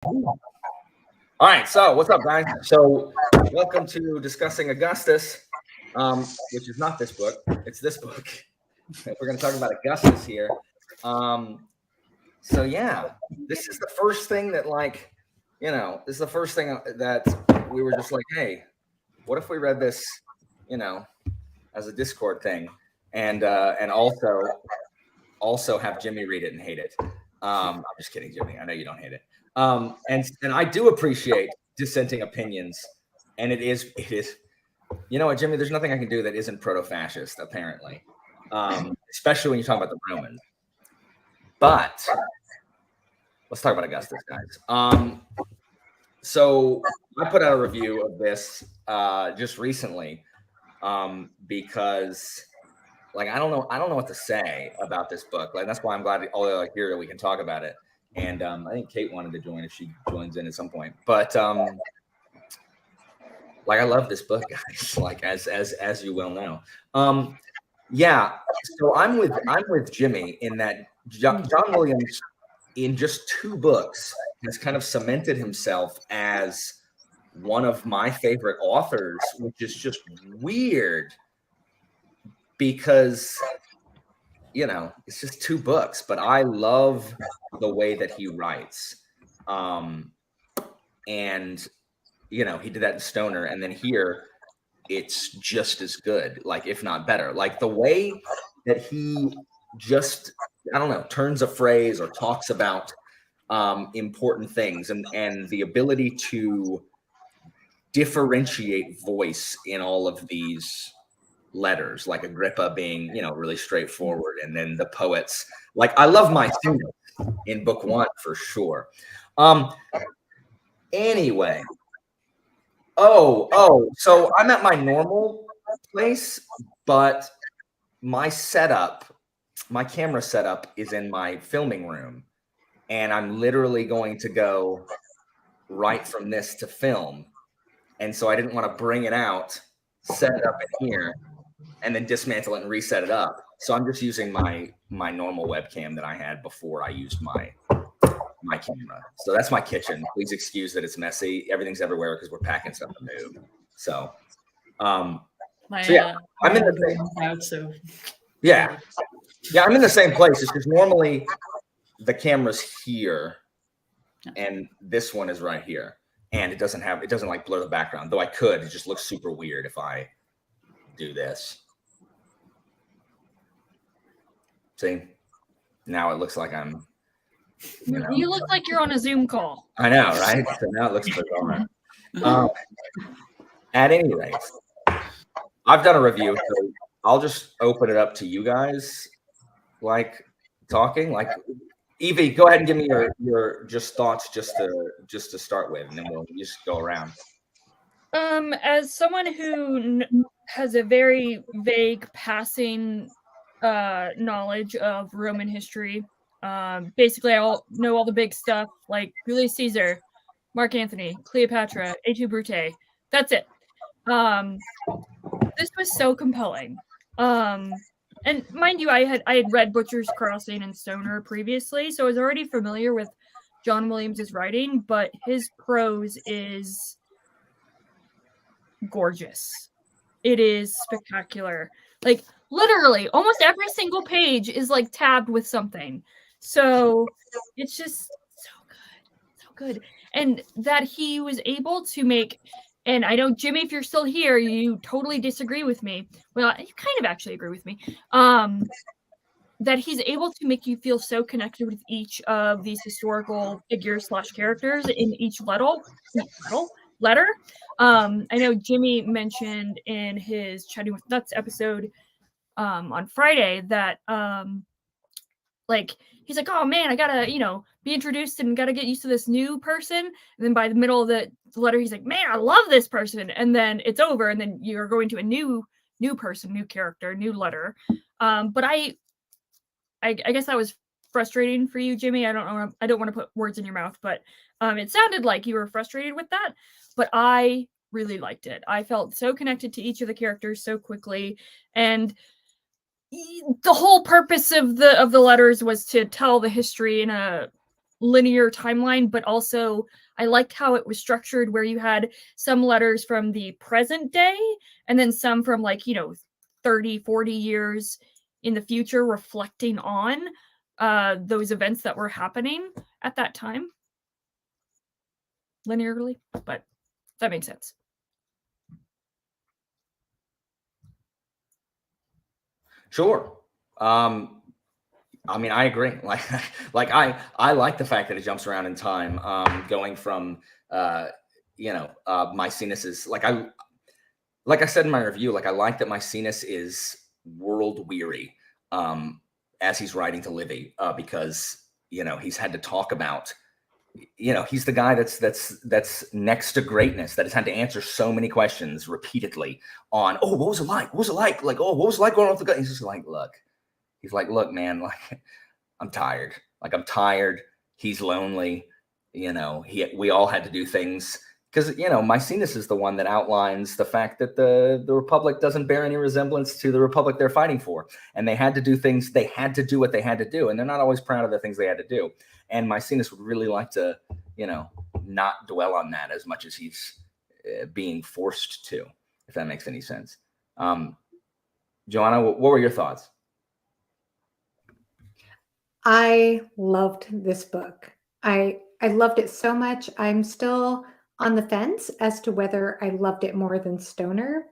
All right, so what's up, guys? So welcome to discussing Augustus, which is not this book. It's this book. We're going to talk about Augustus here. So yeah, this is the first thing that, like, this is the first thing that we were just like, hey, what if we read this, as a Discord thing, and also have Jimmy read it and hate it. I'm just kidding, Jimmy. I know you don't hate it. And I do appreciate dissenting opinions, and it is, you know what, Jimmy, there's nothing I can do that isn't proto-fascist, apparently, especially when you talk about the Romans. But let's talk about Augustus, guys. So I put out a review of this just recently because, like, I don't know what to say about this book. Like, that's why I'm glad all are here that we can talk about it. And I think Kate wanted to join if she joins in at some point. But like, I love this book, guys. Like, as you well know. Yeah. So I'm with Jimmy in that John Williams, in just 2 books, has kind of cemented himself as one of my favorite authors, which is just weird because, it's just 2 books, but I love the way that he writes. And, he did that in Stoner, and then here it's just as good, like, if not better. Like, the way that he just, I don't know, turns a phrase or talks about important things, and the ability to differentiate voice in all of these letters, like Agrippa being, really straightforward, and then the poets. Like, I love my student in book 1 for sure. Anyway, so I'm at my normal place, but my camera setup is in my filming room, and I'm literally going to go right from this to film. And so I didn't want to bring it out, set it up in here, and then dismantle it and reset it up. So I'm just using my normal webcam that I had before I used my camera. So that's my kitchen. Please excuse that it's messy. Everything's everywhere because we're packing stuff to move. So, I'm in the same. Yeah, I'm in the same place. It's just normally the camera's here, and this one is right here, and it doesn't like blur the background. Though I could. It just looks super weird if I do this. See, now it looks like I'm. You look like you're on a Zoom call. I know, right? So now it looks bizarre. At any rate, I've done a review, so I'll just open it up to you guys, like, talking. Like, Evie, go ahead and give me your just thoughts, just to start with, and then we'll just go around. As someone who has a very vague passing knowledge of Roman history, basically I know all the big stuff, like Julius Caesar, Mark Antony, Cleopatra, A2 Brute. That's it. This was so compelling. And mind you, I had read Butcher's Crossing and Stoner previously, so I was already familiar with John Williams's writing, but his prose is gorgeous. It is spectacular. Like, literally, almost every single page is like tabbed with something. So it's just so good. And that he was able to make, and I know, Jimmy, if you're still here, you totally disagree with me. Well, you kind of actually agree with me. That he's able to make you feel so connected with each of these historical figures / characters in each letter. I know Jimmy mentioned in his Chatting with Nuts episode on Friday that like, he's like, oh man, I gotta, be introduced and gotta get used to this new person. And then by the middle of the letter, he's like, man, I love this person. And then it's over, and then you're going to a new person, new character, new letter. But I guess that was frustrating for you, Jimmy. I don't want to put words in your mouth, but it sounded like you were frustrated with that. But I really liked it. I felt so connected to each of the characters so quickly, and the whole purpose of the letters was to tell the history in a linear timeline, but also I liked how it was structured, where you had some letters from the present day and then some from, like, 30, 40 years in the future, reflecting on those events that were happening at that time linearly. But that makes sense. Sure. I mean, I agree. Like I like the fact that it jumps around in time, going from Maecenas is like I said in my review, like I like that Maecenas is world weary, as he's writing to Livy, because he's had to talk about, he's the guy that's next to greatness, that has had to answer so many questions repeatedly on, oh, what was it like? What was it like? Like, oh, what was it like going off the gut? He's just like, look. He's like, look, man, like I'm tired. Like I'm tired. He's lonely. We all had to do things because Maecenas is the one that outlines the fact that the Republic doesn't bear any resemblance to the Republic they're fighting for, and they had to do things. They had to do what they had to do, and they're not always proud of the things they had to do. And Maecenas would really like to, not dwell on that as much as he's being forced to, if that makes any sense. Joanna, what were your thoughts? I loved this book. I loved it so much. I'm still on the fence as to whether I loved it more than Stoner.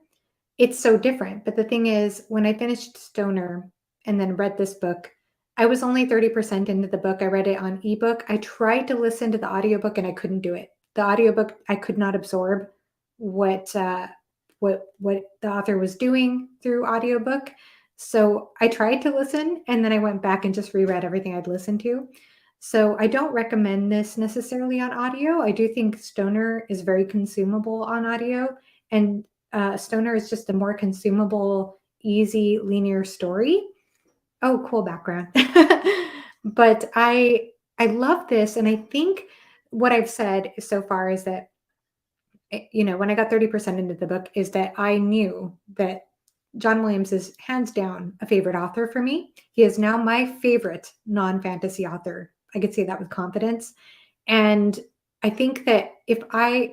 It's so different. But the thing is, when I finished Stoner and then read this book, I was only 30% into the book. I read it on ebook. I tried to listen to the audiobook and I couldn't do it. The audiobook, I could not absorb what the author was doing through audiobook. So I tried to listen and then I went back and just reread everything I'd listened to. So I don't recommend this necessarily on audio. I do think Stoner is very consumable on audio, and Stoner is just a more consumable, easy, linear story. Oh, cool background. But I love this, and I think what I've said so far is that, when I got 30% into the book, is that I knew that John Williams is hands down a favorite author for me. He is now my favorite non-fantasy author. I could say that with confidence. And I think that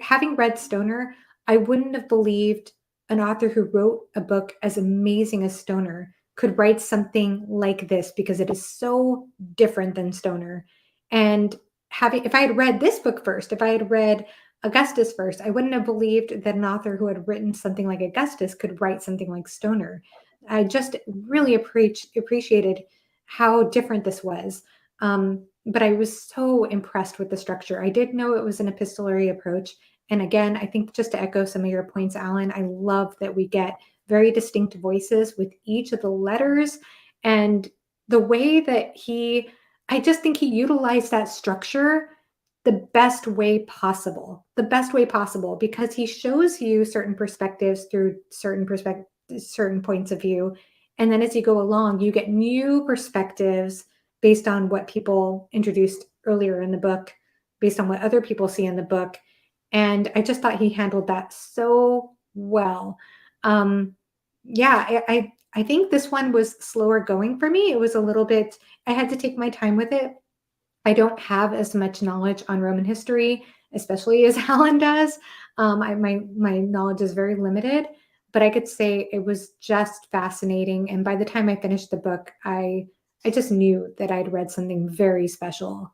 having read Stoner, I wouldn't have believed an author who wrote a book as amazing as Stoner could write something like this, because it is so different than Stoner. And if I had read this book first, if I had read Augustus first, I wouldn't have believed that an author who had written something like Augustus could write something like Stoner. I just really appreciated how different this was. But I was so impressed with the structure. I did know it was an epistolary approach. And again, I think, just to echo some of your points, Alan, I love that we get very distinct voices with each of the letters, and the way that I just think he utilized that structure the best way possible, because he shows you certain perspectives through certain points of view. And then as you go along, you get new perspectives based on what people introduced earlier in the book, based on what other people see in the book. And I just thought he handled that so well. I think this one was slower going for me. It was a little bit, I had to take my time with it. I don't have as much knowledge on Roman history, especially as Alan does. My knowledge is very limited, but I could say it was just fascinating. And by the time I finished the book, I just knew that I'd read something very special.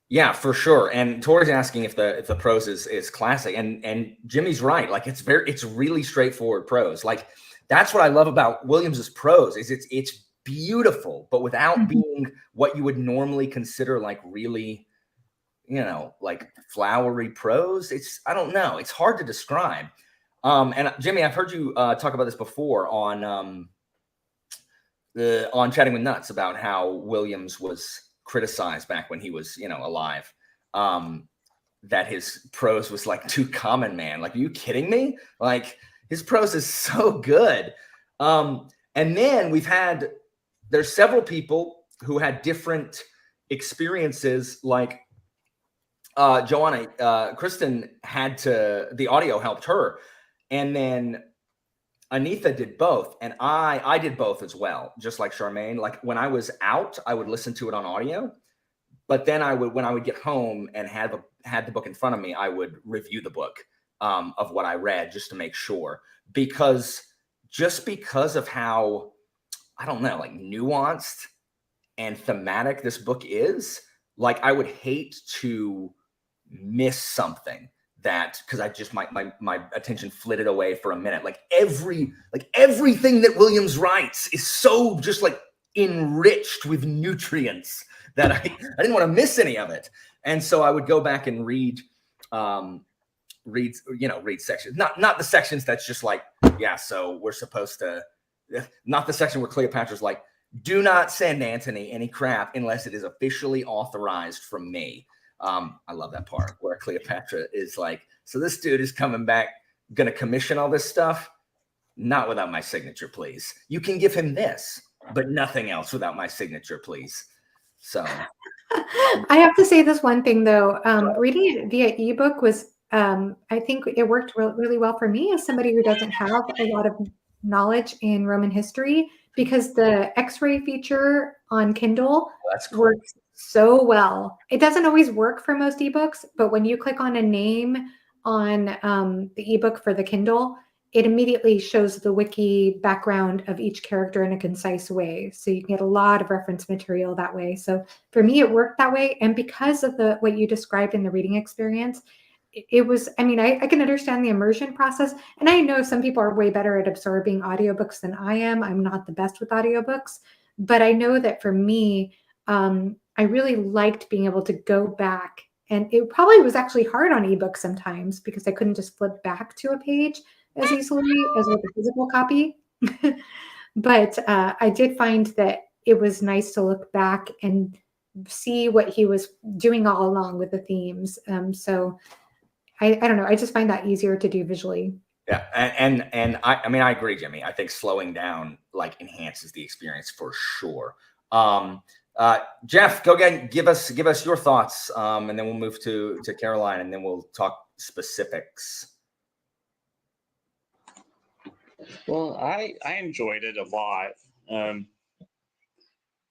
Yeah, for sure. And Tori's asking if the prose is classic, and Jimmy's right. Like it's really straightforward prose. Like that's what I love about Williams's prose, is it's beautiful, but without being what you would normally consider like really, like flowery prose. I don't know. It's hard to describe. And Jimmy, I've heard you talk about this before on Chatting with Nuts, about how Williams was criticized back when he was, alive. That his prose was like too common, man. Like, are you kidding me? Like, his prose is so good. And then there's several people who had different experiences. Like Joanna, Kristen the audio helped her. And then Anitha did both. And I did both as well, just like Charmaine. Like when I was out, I would listen to it on audio. But then when I would get home and had the book in front of me, I would review the book of what I read just to make sure, because of how, I don't know, like nuanced and thematic this book is, like I would hate to miss something that, because I just my attention flitted away for a minute. Like everything that Williams writes is so just like enriched with nutrients that I didn't want to miss any of it. And so I would go back and read sections, not the sections that's just like, yeah, so we're supposed to, not the section where Cleopatra's like, do not send Antony any crap unless it is officially authorized from me. I love that part where Cleopatra is like, so this dude is coming back, going to commission all this stuff. Not without my signature, please. You can give him this, but nothing else without my signature, please. So I have to say this one thing though. Reading it via ebook was, I think it worked really well for me as somebody who doesn't have a lot of knowledge in Roman history, because the X-ray feature on Kindle works so well. It doesn't always work for most ebooks, but when you click on a name on the ebook for the Kindle, it immediately shows the wiki background of each character in a concise way. So you can get a lot of reference material that way. So for me, it worked that way. And because of what you described in the reading experience, it was, I mean, I can understand the immersion process. And I know some people are way better at absorbing audiobooks than I am. I'm not the best with audiobooks, but I know that for me, I really liked being able to go back. And it probably was actually hard on ebooks sometimes because I couldn't just flip back to a page as easily as with a physical copy. But I did find that it was nice to look back and see what he was doing all along with the themes. So I don't know. I just find that easier to do visually. Yeah, and I mean I agree, Jimmy. I think slowing down like enhances the experience for sure. Jeff, go ahead, give us your thoughts, and then we'll move to Caroline, and then we'll talk specifics. Well, I enjoyed it a lot.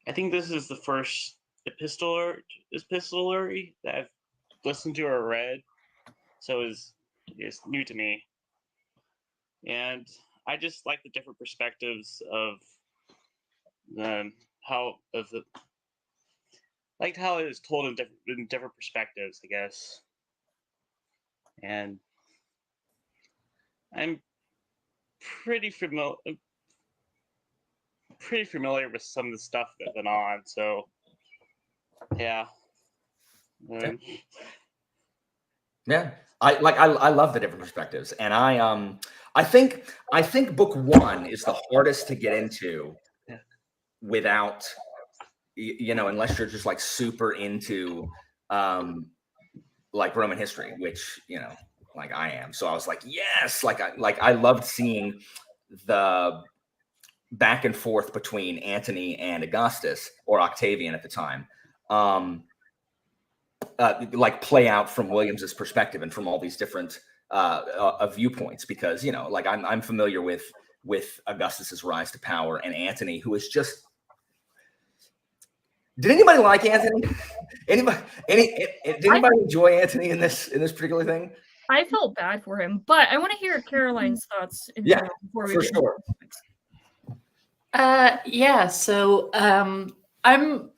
I think this is the first epistolary that I've listened to or read, so it's new to me, and I just like the different perspectives of how it is told in different perspectives, I guess, and I'm pretty familiar with some of the stuff that went on. So, yeah. Yeah, I love the different perspectives, and I think book one is the hardest to get into without, unless you're just like super into like Roman history, which like I am. So I was like, yes, I loved seeing the back and forth between Antony and Augustus, or Octavian at the time, like play out from Williams's perspective and from all these different viewpoints, because like I'm familiar with Augustus's rise to power, and Antony, who is just. Did anybody like Antony? Did anybody enjoy Antony in this particular thing? I felt bad for him, but I want to hear Caroline's thoughts. Yeah, before we for do. sure. Yeah, so I'm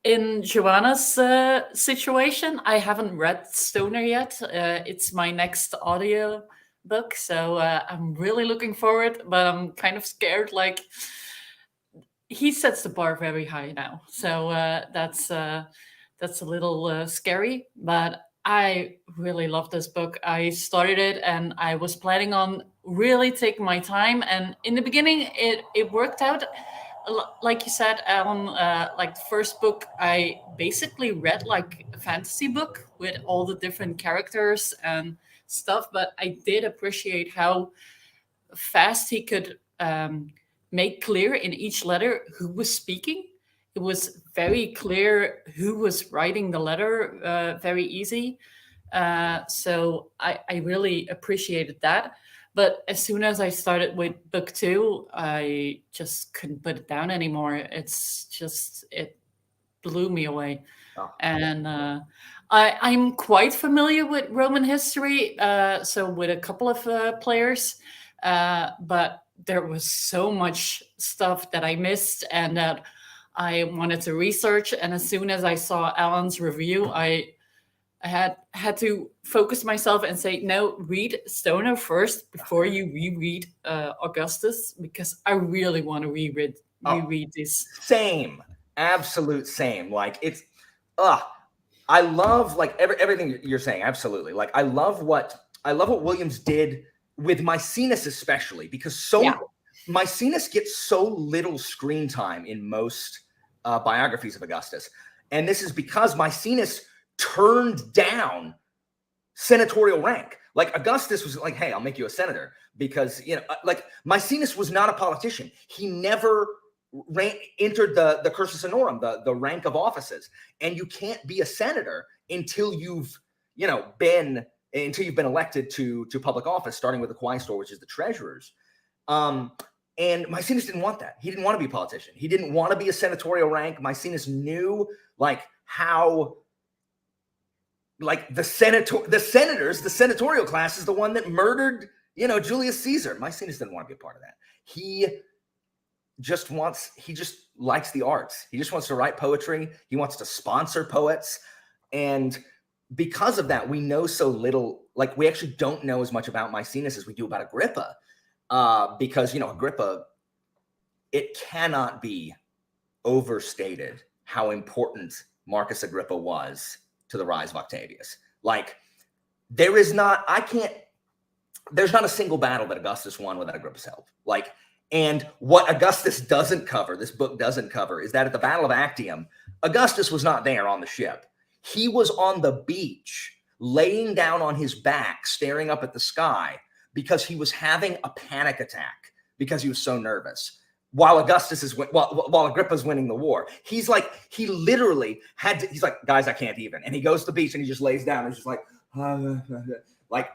in Joanna's situation. I haven't read Stoner yet. It's my next audio book, so I'm really looking forward, but I'm kind of scared. Like, he sets the bar very high now, so that's a little scary. But I really love this book. I started it, and I was planning on really taking my time. And in the beginning, it worked out. Like you said, Alan, like the first book, I basically read like a fantasy book with all the different characters and stuff. But I did appreciate how fast he could make clear in each letter who was speaking. It was very clear who was writing the letter, very easy. So I really appreciated that. But as soon as I started with book two, I just couldn't put it down anymore. It blew me away. Oh. And I'm quite familiar with Roman history, so with a couple of players, but there was so much stuff that I missed and that I wanted to research. And as soon as I saw Alan's review, I had to focus myself and say, no, read Stoner first before you reread Augustus, because I really want to reread this. Same, absolute same. Like it's, I love like everything you're saying. Absolutely, like I love what Williams did with Maecenas, especially because Maecenas gets so little screen time in most biographies of Augustus, and this is because Maecenas turned down senatorial rank. Like Augustus was like, hey, I'll make you a senator, because like Maecenas was not a politician. He never entered the cursus honorum, the rank of offices, and you can't be a senator until you've been elected to public office, starting with the quaestor, which is the treasurers. And Maecenas didn't want that. He didn't want to be a politician. He didn't want to be a senatorial rank. Maecenas knew like how like the senatorial class is the one that murdered Julius Caesar. Maecenas didn't want to be a part of that. He just likes the arts. He just wants to write poetry. He wants to sponsor poets. And because of that, we know so little. Like we actually don't know as much about Maecenas as we do about Agrippa. Because Agrippa, it cannot be overstated how important Marcus Agrippa was to the rise of Octavius. Like there's not a single battle that Augustus won without Agrippa's help. Like, and what Augustus doesn't cover, this book doesn't cover, is that at the Battle of Actium, Augustus was not there on the ship. He was on the beach, laying down on his back, staring up at the sky, because he was having a panic attack because he was so nervous. While while Agrippa's winning the war, he's like, he literally he's like, guys, I can't even. And he goes to the beach and he just lays down and he's just like, like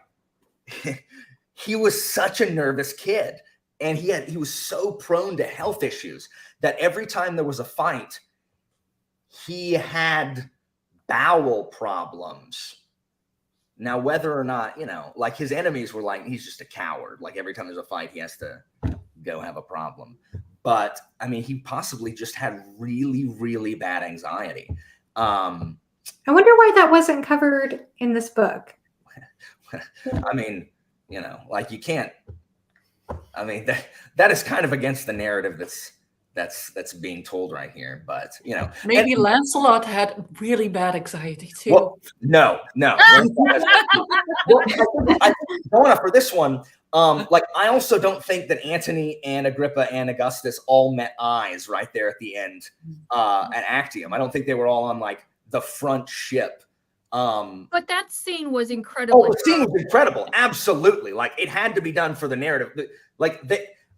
he was such a nervous kid. And he was so prone to health issues that every time there was a fight, he had bowel problems. Now, whether or not, like his enemies were like, he's just a coward. Like every time there's a fight, he has to go have a problem. But I mean, he possibly just had really, really bad anxiety. I wonder why that wasn't covered in this book. I mean, like you can't. I mean, that is kind of against the narrative that's being told right here. But maybe Lancelot had really bad anxiety too. Well, no. Going for this one, like I also don't think that Antony and Agrippa and Augustus all met eyes right there at the end at Actium. I don't think they were all on like the front ship. But that scene was incredible. Oh, the scene was incredible. Absolutely. Like it had to be done for the narrative. Like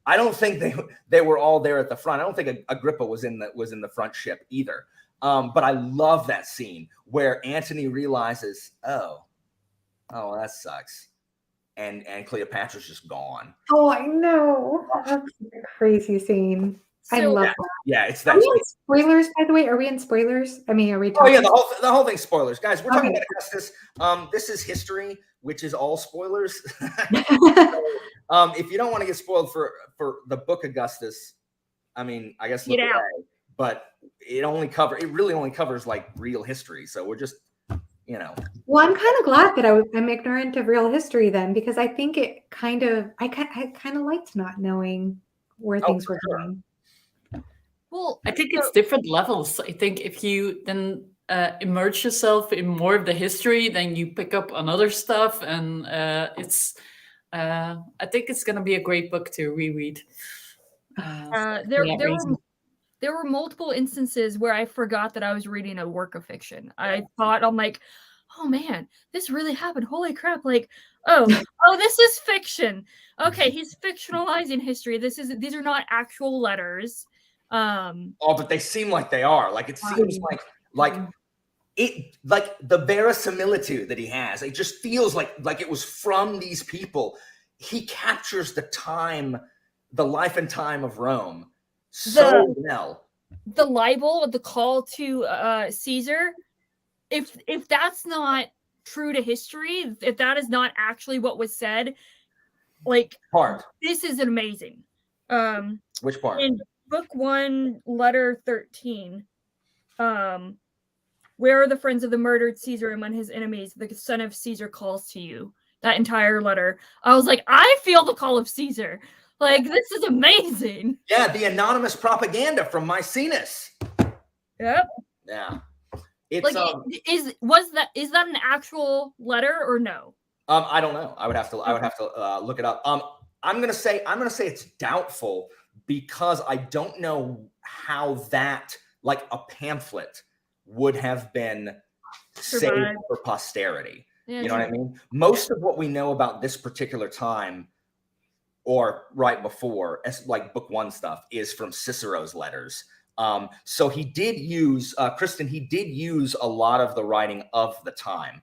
I don't think they were all there at the front. I don't think Agrippa was in the front ship either. But I love that scene where Antony realizes, oh, that sucks. And Cleopatra's just gone. Oh, I know. That's a crazy scene. I love that. Yeah, it's that. Are we in spoilers, by the way? Are we in spoilers? I mean, are we Oh talking? yeah, the whole thing spoilers, guys. We're talking about Augustus. This is history, which is all spoilers. So, if you don't want to get spoiled for the book Augustus, I mean, I guess look away. But it really only covers like real history. So we're just, Well, I'm kind of glad that I'm ignorant of real history then, because I think I kind of liked not knowing where things were going. Well, I think it's different levels. I think if you then immerse yourself in more of the history, then you pick up on other stuff, and I think it's going to be a great book to reread. There were multiple instances where I forgot that I was reading a work of fiction. I thought, I'm like, oh man, this really happened. Holy crap. Like, oh, this is fiction. Okay, he's fictionalizing history. These are not actual letters. But they seem like they are. Like it seems like the verisimilitude that he has. It just feels like it was from these people. He captures the life and time of Rome so well. The libel, the call to Caesar, if that's not true to history, if that is not actually what was said, like Part. this is amazing. Which part? In book 1, letter 13, where are the friends of the murdered Caesar among his enemies? The son of Caesar calls to you. That entire letter. I was like, I feel the call of Caesar. Like, this is amazing. Yeah, the anonymous propaganda from Maecenas. Yep. Yeah. It's Like, is that an actual letter or no? I don't know. I would have to look it up. I'm gonna say it's doubtful because I don't know how that, like a pamphlet, would have been saved Survived. for posterity. Yeah, You know what I mean? Most of what we know about this particular time, or right before, as like book 1 stuff, is from Cicero's letters. So he did use, Kristen, he did use a lot of the writing of the time,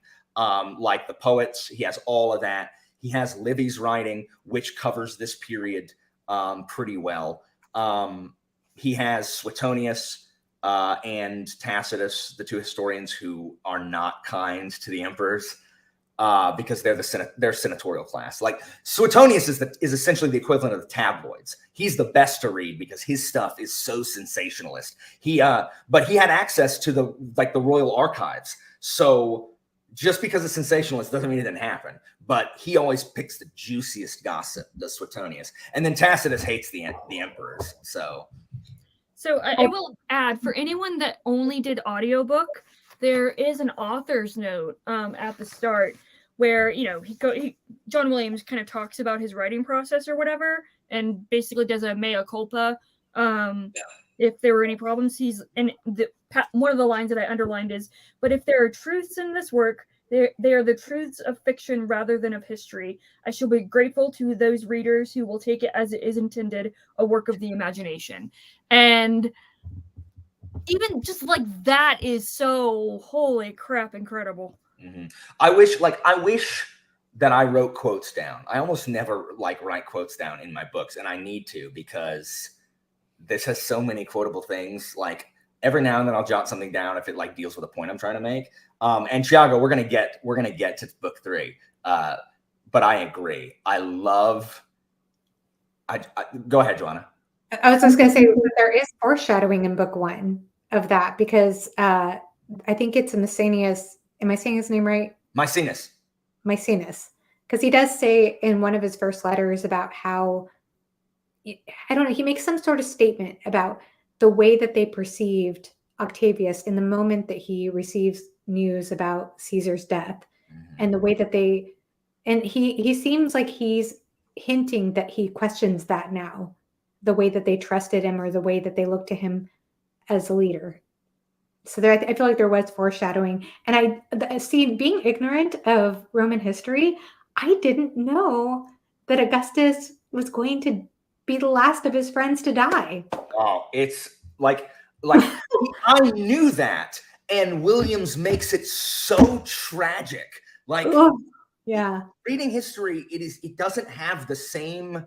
like the poets. He has all of that. He has Livy's writing, which covers this period pretty well. He has Suetonius and Tacitus, the 2 historians who are not kind to the emperors. Because they're senatorial class. Like Suetonius is essentially the equivalent of the tabloids. He's the best to read because his stuff is so sensationalist. But he had access to the royal archives. So just because it's sensationalist doesn't mean it didn't happen. But he always picks the juiciest gossip, the Suetonius. And then Tacitus hates the emperors. So I will add, for anyone that only did audiobook, there is an author's note at the start where, you know, John Williams kind of talks about his writing process or whatever, and basically does a mea culpa if there were any problems. One of the lines that I underlined is, "But if there are truths in this work, they are the truths of fiction rather than of history. I shall be grateful to those readers who will take it as it is intended, a work of the imagination." And even just like that is so holy crap incredible. Mm-hmm. I wish that I wrote quotes down. I almost never write quotes down in my books, and I need to, because this has so many quotable things. Like every now and then I'll jot something down if it deals with a point I'm trying to make. And Thiago, we're gonna get to book 3. But I agree. I go ahead, Joanna. I was just going to say there is foreshadowing in book 1 of that, because I think it's Maecenas. Am I saying his name right? Maecenas. Because he does say in one of his first letters about how, I don't know, he makes some sort of statement about the way that they perceived Octavius in the moment that he receives news about Caesar's death, and the way that he seems like he's hinting that he questions that now, the way that they trusted him or the way that they look to him as a leader. So I feel like there was foreshadowing. And I see, being ignorant of Roman history, I didn't know that Augustus was going to be the last of his friends to die. Oh, it's like I knew that, and Williams makes it so tragic. Yeah. Reading history, it doesn't have the same,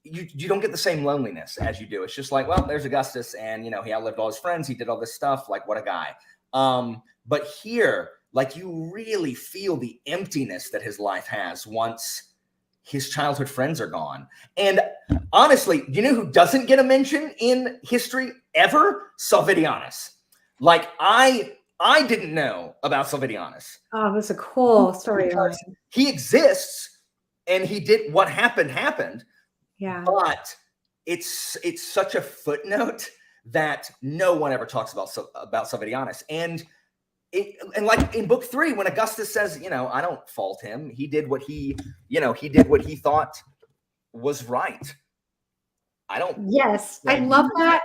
you don't get the same loneliness as you do. It's just like, well, there's Augustus, and he outlived all his friends. He did all this stuff. Like, what a guy. But here, you really feel the emptiness that his life has once his childhood friends are gone. And honestly, you know who doesn't get a mention in history ever? Salvidianus. I didn't know about Salvidianus. Oh, it was a cool storyline. He exists, and he did what happened. Yeah. But it's such a footnote that no one ever talks about Salvidianus. And like in book 3, when Augustus says, I don't fault him. He did what he thought was right. Yes, I love that.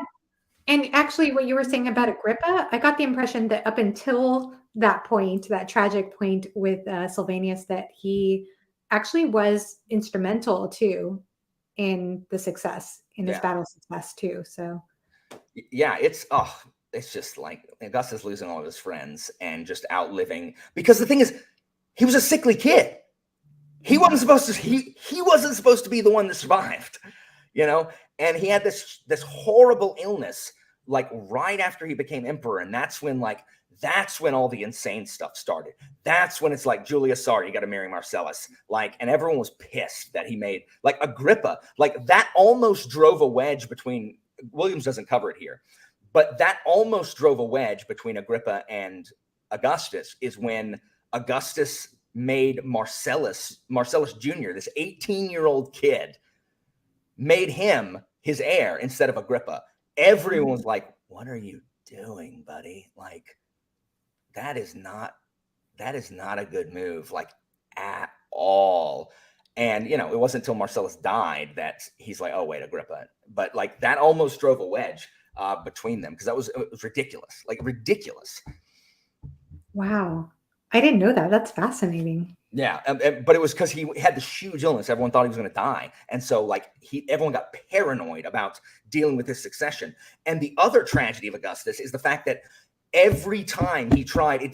And actually, what you were saying about Agrippa, I got the impression that up until that point, that tragic point with Sylvanus, that he actually was instrumental too in the success, in his battle success too. So yeah, it's just like Augustus losing all of his friends and just outliving, because the thing is, he was a sickly kid. He wasn't supposed to be the one that survived, and he had this horrible illness like right after he became emperor, and that's when all the insane stuff started. That's when it's like, Julius, sorry, you got to marry Marcellus. Like, and everyone was pissed that he made, like, Agrippa, like that almost drove a wedge between, Williams doesn't cover it here, but that almost drove a wedge between Agrippa and Augustus, is when Augustus made Marcellus Jr., this 18-year-old kid, made him his heir instead of Agrippa. Everyone was like, what are you doing, buddy? Like, that is not a good move, like, at all. And, you know, it wasn't until Marcellus died that he's like, oh, wait, Agrippa. But like, that almost drove a wedge between them, because it was ridiculous, like ridiculous. Wow. I didn't know that. That's fascinating. Yeah, but it was because he had this huge illness. Everyone thought he was going to die. And so like everyone got paranoid about dealing with his succession. And the other tragedy of Augustus is the fact that every time he tried,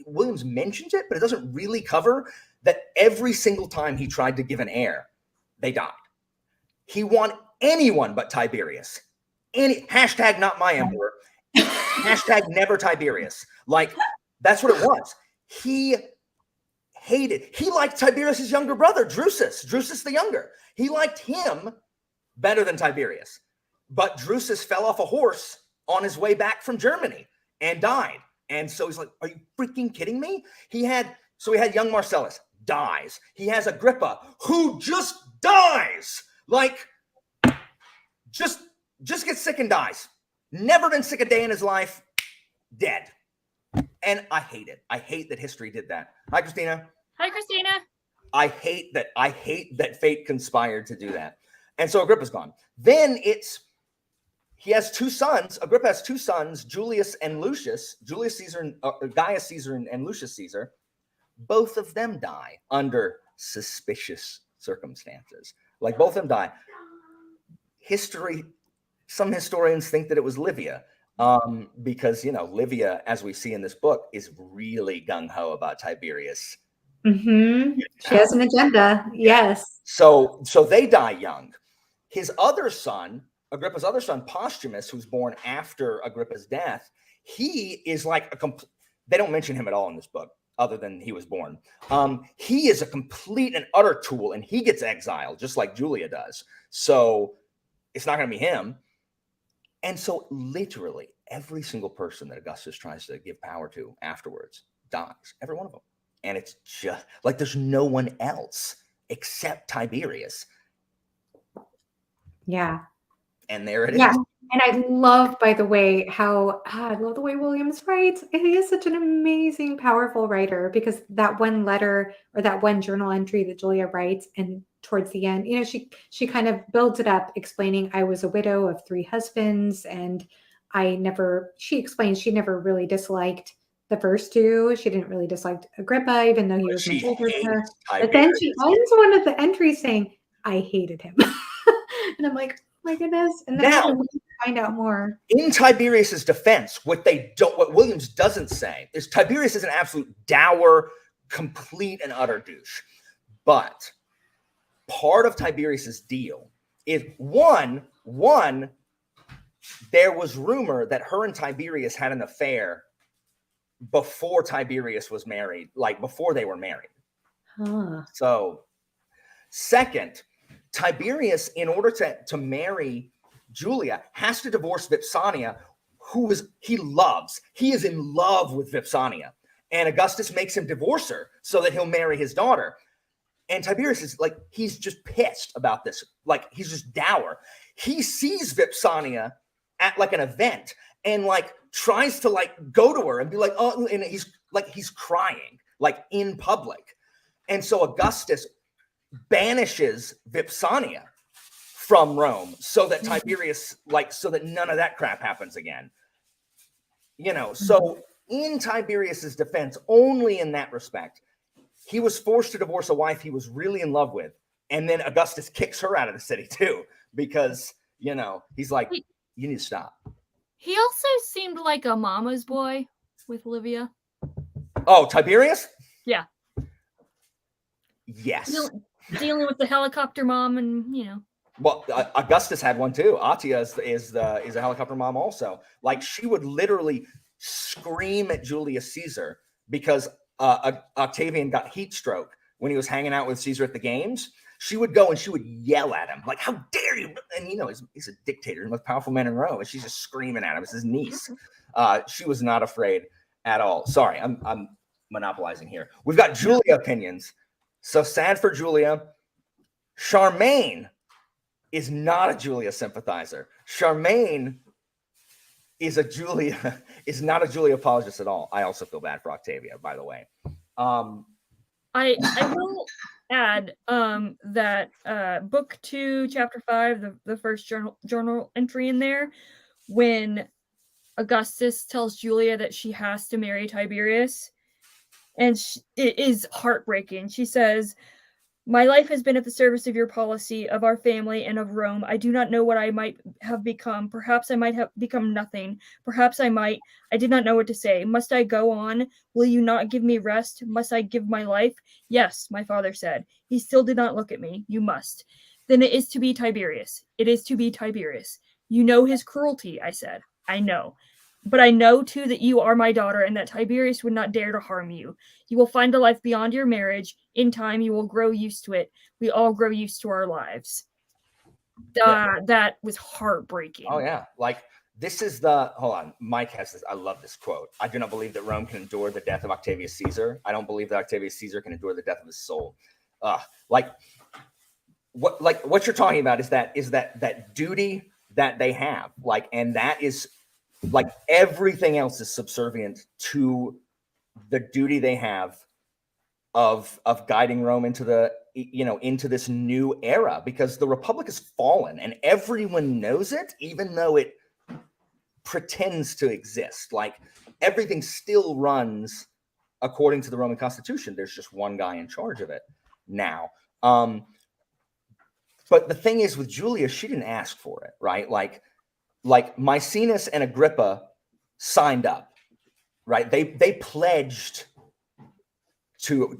Williams mentions it, but it doesn't really cover that every single time he tried to give an heir, they died. He wanted anyone but Tiberius. Hashtag not my emperor. Hashtag never Tiberius. Like, that's what it was. He liked Tiberius's younger brother, Drusus the Younger. He liked him better than Tiberius. But Drusus fell off a horse on his way back from Germany and died. And so he's like, are you freaking kidding me? He had young Marcellus, dies. He has Agrippa, who just dies. Like, just gets sick and dies. Never been sick a day in his life, dead. And I hate it. I hate that history did that. Hi, Christina. Hi, Christina. I hate that fate conspired to do that. And so Agrippa's gone. Then he has two sons. Agrippa has two sons, Julius and Lucius. Julius Caesar, Gaius Caesar and Lucius Caesar. Both of them die under suspicious circumstances. Like, both of them die. Some historians think that it was Livia. Because, you know, Livia, as we see in this book, is really gung-ho about Tiberius. Mm-hmm. She has an agenda. Yes. So they die young. His other son, Agrippa's other son, Posthumus, who's born after Agrippa's death, he is like they don't mention him at all in this book, other than he was born. He is a complete and utter tool, and he gets exiled, just like Julia does. So it's not going to be him. And so literally every single person that Augustus tries to give power to afterwards dies, every one of them. And it's just like, there's no one else except Tiberius. Yeah. And there it Yeah. is. And I love, by the way, I love the way Williams writes. He is such an amazing, powerful writer, because that one letter or that one journal entry that Julia writes, and towards the end, you know, she kind of builds it up, explaining, I was a widow of 3 husbands, and she explains she never really disliked the first 2. She didn't really dislike Agrippa, even though he was much older than her. But then she ends one of the entries saying, I hated him. And I'm like, oh my goodness. And then I find out more. In Tiberius's defense, what Williams doesn't say is Tiberius is an absolute dour, complete and utter douche. But part of Tiberius's deal is one, there was rumor that her and Tiberius had an affair before Tiberius was married, like before they were married. Huh. So, second, Tiberius, in order to marry Julia, has to divorce Vipsania, who he loves. He is in love with Vipsania. And Augustus makes him divorce her so that he'll marry his daughter. And Tiberius is like, he's just pissed about this. Like, he's just dour. He sees Vipsania at like an event and like tries to like go to her and be like, oh, and he's crying like in public. And so Augustus banishes Vipsania from Rome so that Tiberius, so that none of that crap happens again. You know, so in Tiberius's defense, only in that respect, he was forced to divorce a wife he was really in love with. And then Augustus kicks her out of the city too, because, you know, he's like, you need to stop. He also seemed like a mama's boy with Livia. Oh, Tiberius? Yeah. Yes. Dealing with the helicopter mom and, you know. Well, Augustus had one too. Atia is a helicopter mom also. Like she would literally scream at Julius Caesar because Octavian got heat stroke when he was hanging out with Caesar at the games. She would go and she would yell at him like, "How dare you!" And he's a dictator, the most powerful man in Rome, and she's just screaming at him. It's his niece. She was not afraid at all. Sorry, I'm monopolizing here. We've got Julia opinions. So sad for Julia. Charmaine is not a Julia sympathizer. Charmaine is not a Julia apologist at all. I also feel bad for Octavia, by the way. I will add that book 2, chapter 5, the first journal entry in there, when Augustus tells Julia that she has to marry Tiberius, and it is heartbreaking. She says, "My life has been at the service of your policy, of our family, and of Rome. I do not know what I might have become. Perhaps I might have become nothing. Perhaps I might. I did not know what to say. Must I go on? Will you not give me rest? Must I give my life?" "Yes," my father said. He still did not look at me. "You must." "Then it is to be Tiberius. It is to be Tiberius." "You know his cruelty," I said. "I know. But I know too that you are my daughter and that Tiberius would not dare to harm you. You will find a life beyond your marriage. In time, you will grow used to it. We all grow used to our lives." That was heartbreaking. Oh yeah, like this is the hold on. Mike has this. I love this quote. "I do not believe that Rome can endure the death of Octavius Caesar. I don't believe that Octavius Caesar can endure the death of his soul." Like what you're talking about is that duty that they have, like, and that is like everything else is subservient to the duty they have of guiding Rome into into this new era, because the Republic has fallen and everyone knows it, even though it pretends to exist. Like everything still runs according to the Roman Constitution. There's just one guy in charge of it now. But the thing is with Julia, she didn't ask for it, right? Like Maecenas and Agrippa signed up, right? They pledged to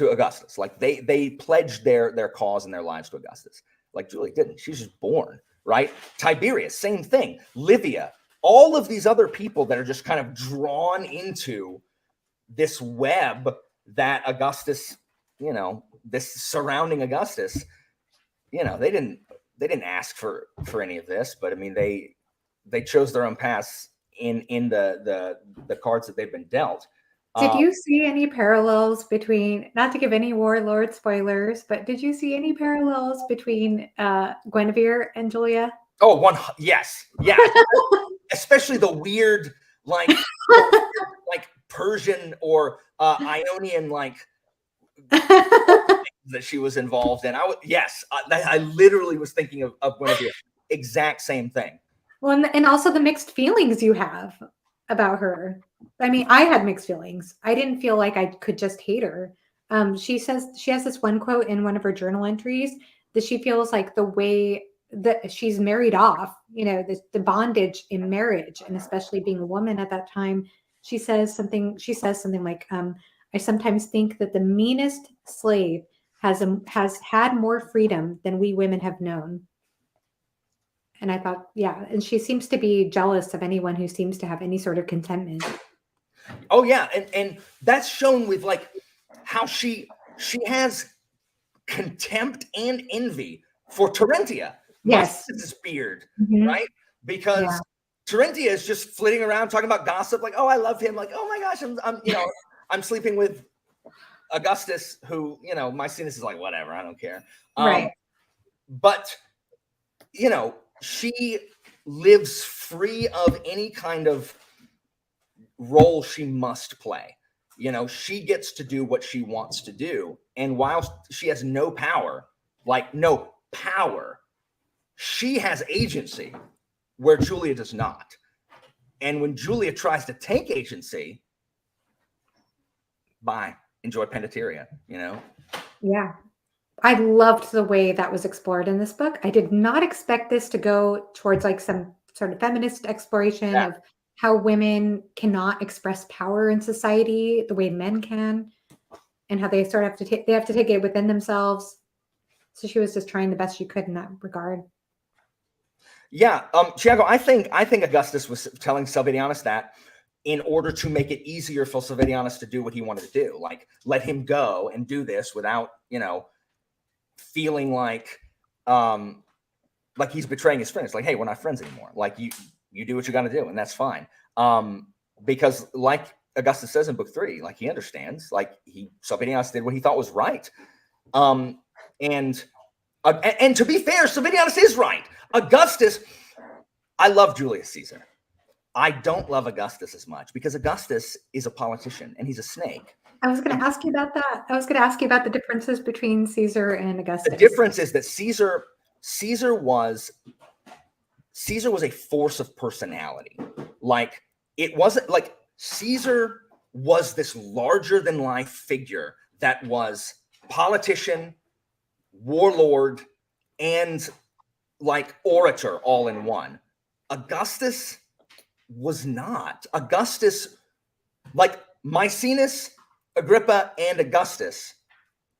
Augustus. Like they pledged their cause and their lives to Augustus. Like Julia didn't. She's just born, right? Tiberius, same thing. Livia, all of these other people that are just kind of drawn into this web that Augustus, this surrounding Augustus, they didn't ask for any of this, but I mean they chose their own paths in the cards that they've been dealt. Did you see any parallels between, not to give any Warlord spoilers, but did you see any parallels between Guinevere and Julia? Oh, yes, yeah. Especially the weird, like Persian or Ionian, that she was involved in. I literally was thinking of Guinevere. Exact same thing. Well, and also the mixed feelings you have about her. I mean, I had mixed feelings. I didn't feel like I could just hate her. She says she has this one quote in one of her journal entries that she feels like the way that she's married off, the bondage in marriage, and especially being a woman at that time. She says something like, "I sometimes think that the meanest slave has had more freedom than we women have known." And I thought, yeah, and she seems to be jealous of anyone who seems to have any sort of contentment. Oh yeah, and that's shown with like how she has contempt and envy for Terentia. Yes, this beard, right? Because Terentia is just flitting around talking about gossip, like, "Oh, I love him," like, "Oh my gosh, I'm I'm sleeping with Augustus," who Maecenas is like, "Whatever, I don't care." Right. But she lives free of any kind of role she must play. She gets to do what she wants to do. And while she has no power, she has agency where Julia does not. And when Julia tries to take agency, bye, enjoy Pendateria, Yeah. I loved the way that was explored in this book. I did not expect this to go towards like some sort of feminist exploration of how women cannot express power in society the way men can, and how they sort of have to take it within themselves. So she was just trying the best she could in that regard. Yeah, Tiago, I think Augustus was telling Salvinianus that in order to make it easier for Salvinianus to do what he wanted to do, like let him go and do this without, feeling like he's betraying his friends. Like, hey, we're not friends anymore. Like you do what you got to do, and that's fine. Because like Augustus says in book 3, like he understands, like Salvinianus did what he thought was right. And to be fair, Salvinianus is right. Augustus, I love Julius Caesar. I don't love Augustus as much because Augustus is a politician and he's a snake. I was going to ask you about that. I was going to ask you about the differences between Caesar and Augustus. The difference is that Caesar was a force of personality. Like it wasn't like Caesar was this larger than life figure that was politician, warlord, and like orator all in one. Augustus was not. Augustus, like Maecenas, Agrippa, and Augustus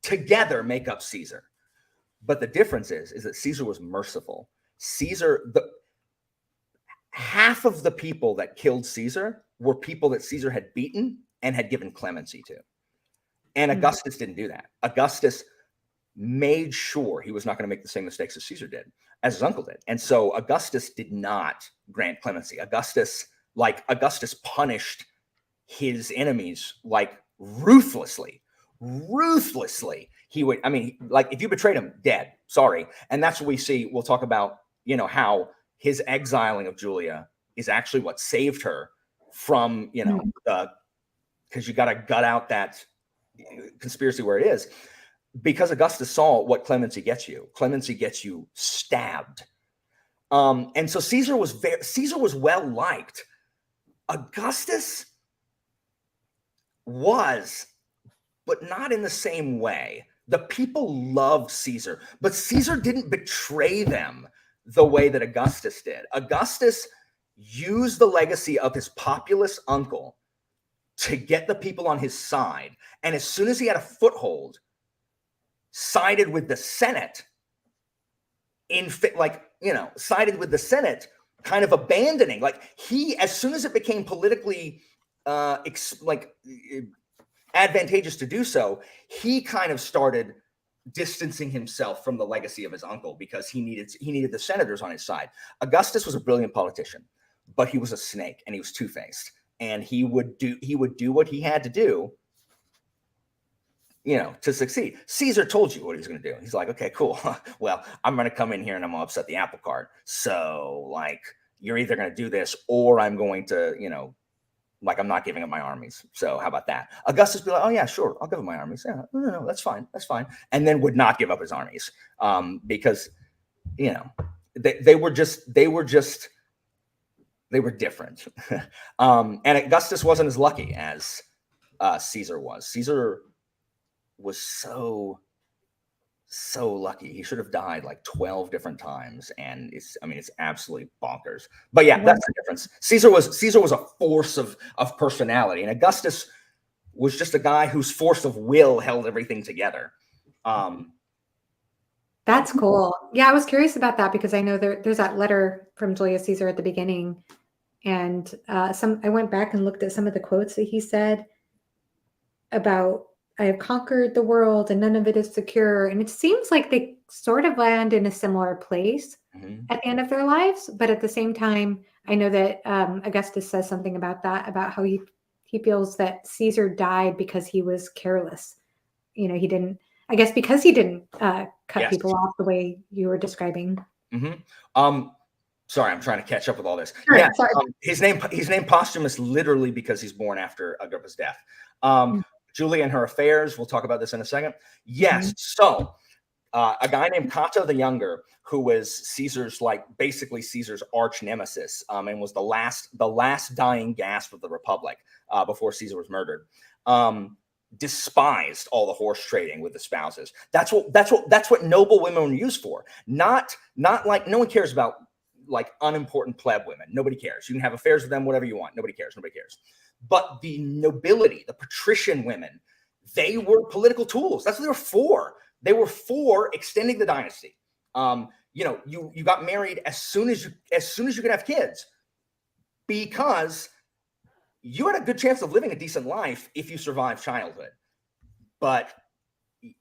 together make up Caesar. But the difference is that Caesar was merciful. Half of the people that killed Caesar were people that Caesar had beaten and had given clemency to. And Augustus didn't do that. Augustus made sure he was not going to make the same mistakes as Caesar did, as his uncle did. And so Augustus did not grant clemency. Augustus punished his enemies like ruthlessly. He would, if you betrayed him, dead, sorry. And that's what we see. We'll talk about, how his exiling of Julia is actually what saved her from, because you got to gut out that conspiracy where it is. Because Augustus saw what clemency gets you. Clemency gets you stabbed. And so Caesar was well liked. Augustus was, but not in the same way. The people loved Caesar, but Caesar didn't betray them the way that Augustus did. Augustus used the legacy of his populist uncle to get the people on his side. And as soon as he had a foothold, sided with the Senate sided with the Senate, kind of abandoning, as soon as it became politically advantageous to do so, he kind of started distancing himself from the legacy of his uncle because he needed the senators on his side. Augustus was a brilliant politician, but he was a snake and he was two-faced, and he would do what he had to do, to succeed. Caesar told you what he was going to do. He's like, okay, cool. Well, I'm going to come in here and I'm going to upset the apple cart. So you're either going to do this or I'm going to, I'm not giving up my armies. So how about that? Augustus be like, oh yeah, sure. I'll give up my armies. Yeah, no, that's fine. That's fine. And then would not give up his armies because, they were different. And Augustus wasn't as lucky as Caesar was. Caesar was so lucky. He should have died 12 different times, and it's absolutely bonkers. But yeah, that's the difference. Caesar was a force of personality, and Augustus was just a guy whose force of will held everything together. That's cool. Yeah, I was curious about that because I know there's that letter from Julius Caesar at the beginning, and I went back and looked at some of the quotes that he said about, I have conquered the world and none of it is secure. And it seems like they sort of land in a similar place at the end of their lives. But at the same time, I know that Augustus says something about that, about how he feels that Caesar died because he was careless. He didn't, I guess because he didn't cut people off the way you were describing. Sorry, I'm trying to catch up with all this. Sure, yeah, sorry. His name Posthumus literally because he's born after Agrippa's death. Julia and her affairs. We'll talk about this in a second. Yes. So a guy named Cato the Younger, who was Caesar's basically Caesar's arch nemesis, and was the last dying gasp of the Republic before Caesar was murdered. Despised all the horse trading with the spouses. That's what noble women were used for. Not like no one cares about unimportant pleb women. Nobody cares. You can have affairs with them, whatever you want. Nobody cares. But the nobility, the patrician women, they were political tools. That's what they were for. They were for extending the dynasty. You got married as soon as you could have kids, because you had a good chance of living a decent life if you survived childhood, but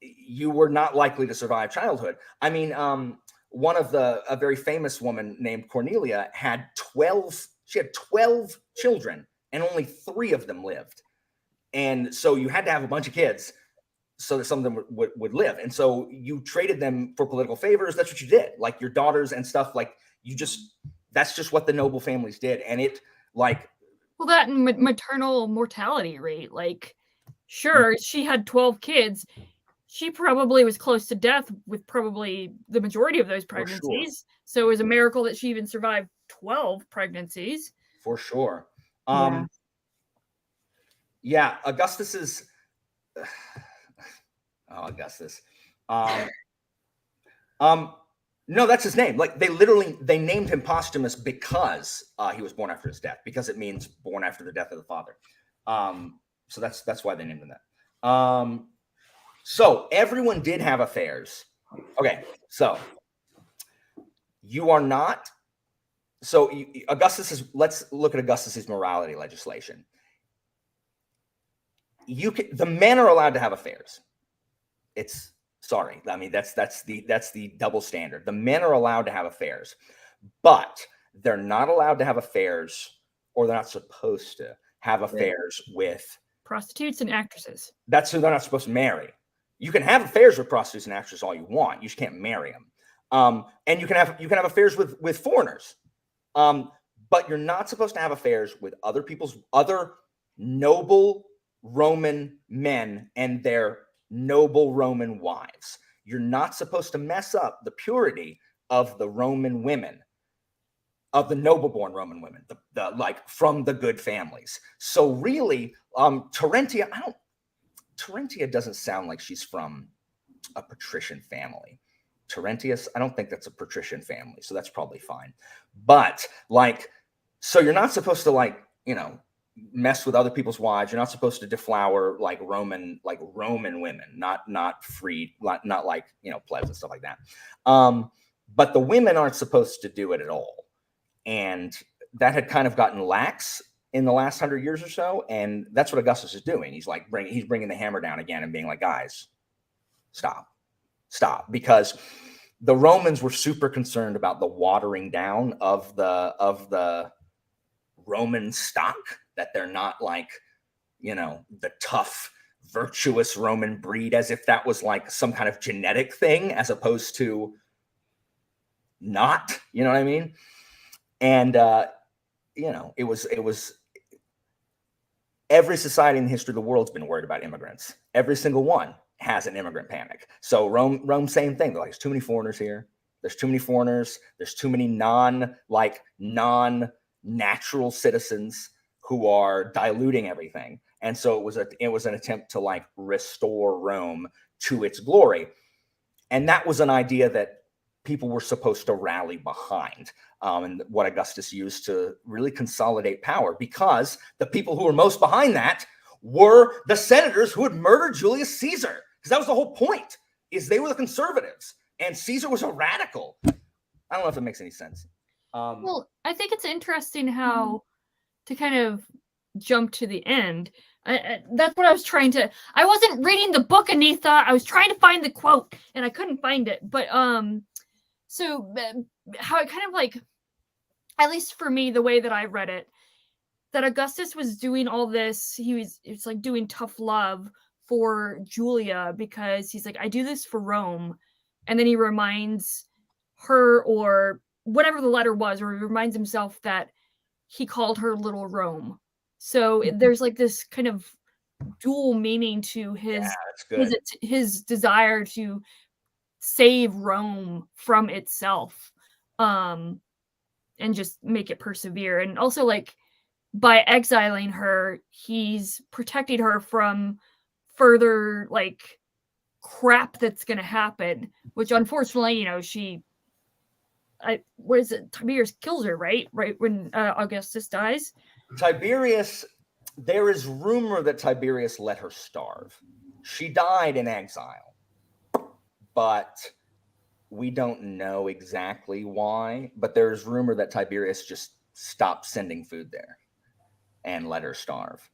you were not likely to survive childhood. I mean, a very famous woman named Cornelia had 12 children, and only 3 of them lived. And so you had to have a bunch of kids so that some of them would live. And so you traded them for political favors. That's what you did. Like your daughters and stuff, like that's just what the noble families did. And that maternal mortality rate, like, sure, she had 12 kids. She probably was close to death with probably the majority of those pregnancies. Sure. So it was a miracle that she even survived 12 pregnancies. For sure. Yeah, Augustus is... Augustus. No, that's his name. Like they named him posthumous because he was born after his death, because it means born after the death of the father. So that's why they named him that. So everyone did have affairs. Okay, so you are not. So let's look at Augustus's morality legislation. The men are allowed to have affairs. I mean, that's the double standard. The men are allowed to have affairs, but they're not allowed to have affairs, or they're not supposed to have affairs with prostitutes and actresses. That's who they're not supposed to marry. You can have affairs with prostitutes and actresses all you want. You just can't marry them. And you can have affairs with foreigners, but you're not supposed to have affairs with other noble Roman men and their noble Roman wives. You're not supposed to mess up the purity of the Roman women, of the noble-born Roman women, from the good families. So really, Terentia doesn't sound like she's from a patrician family. Terentius, I don't think that's a patrician family, so that's probably fine. But so you're not supposed to mess with other people's wives. You're not supposed to deflower Roman women, not freed, not plebs and stuff like that. But the women aren't supposed to do it at all, and that had kind of gotten lax in the last 100 years or so. And that's what Augustus is doing. He's bringing the hammer down again and being like, guys, stop, because the Romans were super concerned about the watering down of the Roman stock, that they're not the tough, virtuous Roman breed, as if that was some kind of genetic thing, as opposed to not, you know what I mean? And, it was every society in the history of the world's been worried about immigrants. Every single one has an immigrant panic. So Rome, same thing. They're like, there's too many foreigners here. There's too many foreigners. There's too many non-natural citizens who are diluting everything. And so it was an attempt to restore Rome to its glory. And that was an idea that people were supposed to rally behind, and what Augustus used to really consolidate power, because the people who were most behind that were the senators who had murdered Julius Caesar. Because that was the whole point, is they were the conservatives and Caesar was a radical. I don't know if it makes any sense. Well, I think it's interesting how to kind of jump to the end. That's what I was trying to. I wasn't reading the book, Anitha. I was trying to find the quote and I couldn't find it. But so how it kind of at least for me, the way that I read it, that Augustus was doing all this, it's doing tough love for Julia, because he's like, I do this for Rome. And then he reminds her, or whatever the letter was, or he reminds himself that he called her Little Rome. So there's this kind of dual meaning to his desire to save Rome from itself, and just make it persevere. And also by exiling her, he's protecting her from further crap that's going to happen, which unfortunately, what is it? Tiberius kills her, right when Augustus dies. Tiberius, there is rumor that Tiberius let her starve. She died in exile. but we don't know exactly why. But there's rumor that Tiberius just stopped sending food there and let her starve.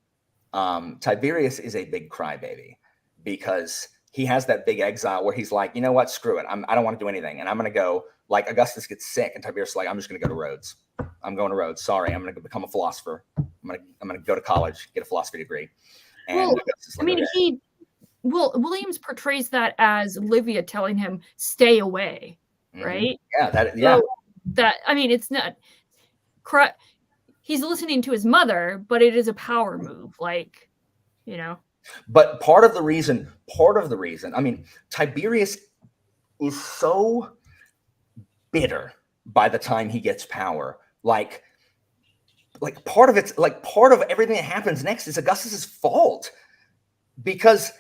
Tiberius is a big crybaby because he has that big exile where he's like, you know what, screw it. I don't want to do anything. And I'm going to go, like Augustus gets sick and Tiberius is like, I'm just going to go to Rhodes. I'm going to Rhodes. Sorry, I'm going to become a philosopher. I'm going to go to college, get a philosophy degree. And Well, Augustus is like, okay. Williams portrays that as Livia telling him, stay away, right? Yeah. So it's not, he's listening to his mother, but it is a power move, like, But part of the reason, Tiberius is so bitter by the time he gets power. Like part of everything that happens next is Augustus's fault, because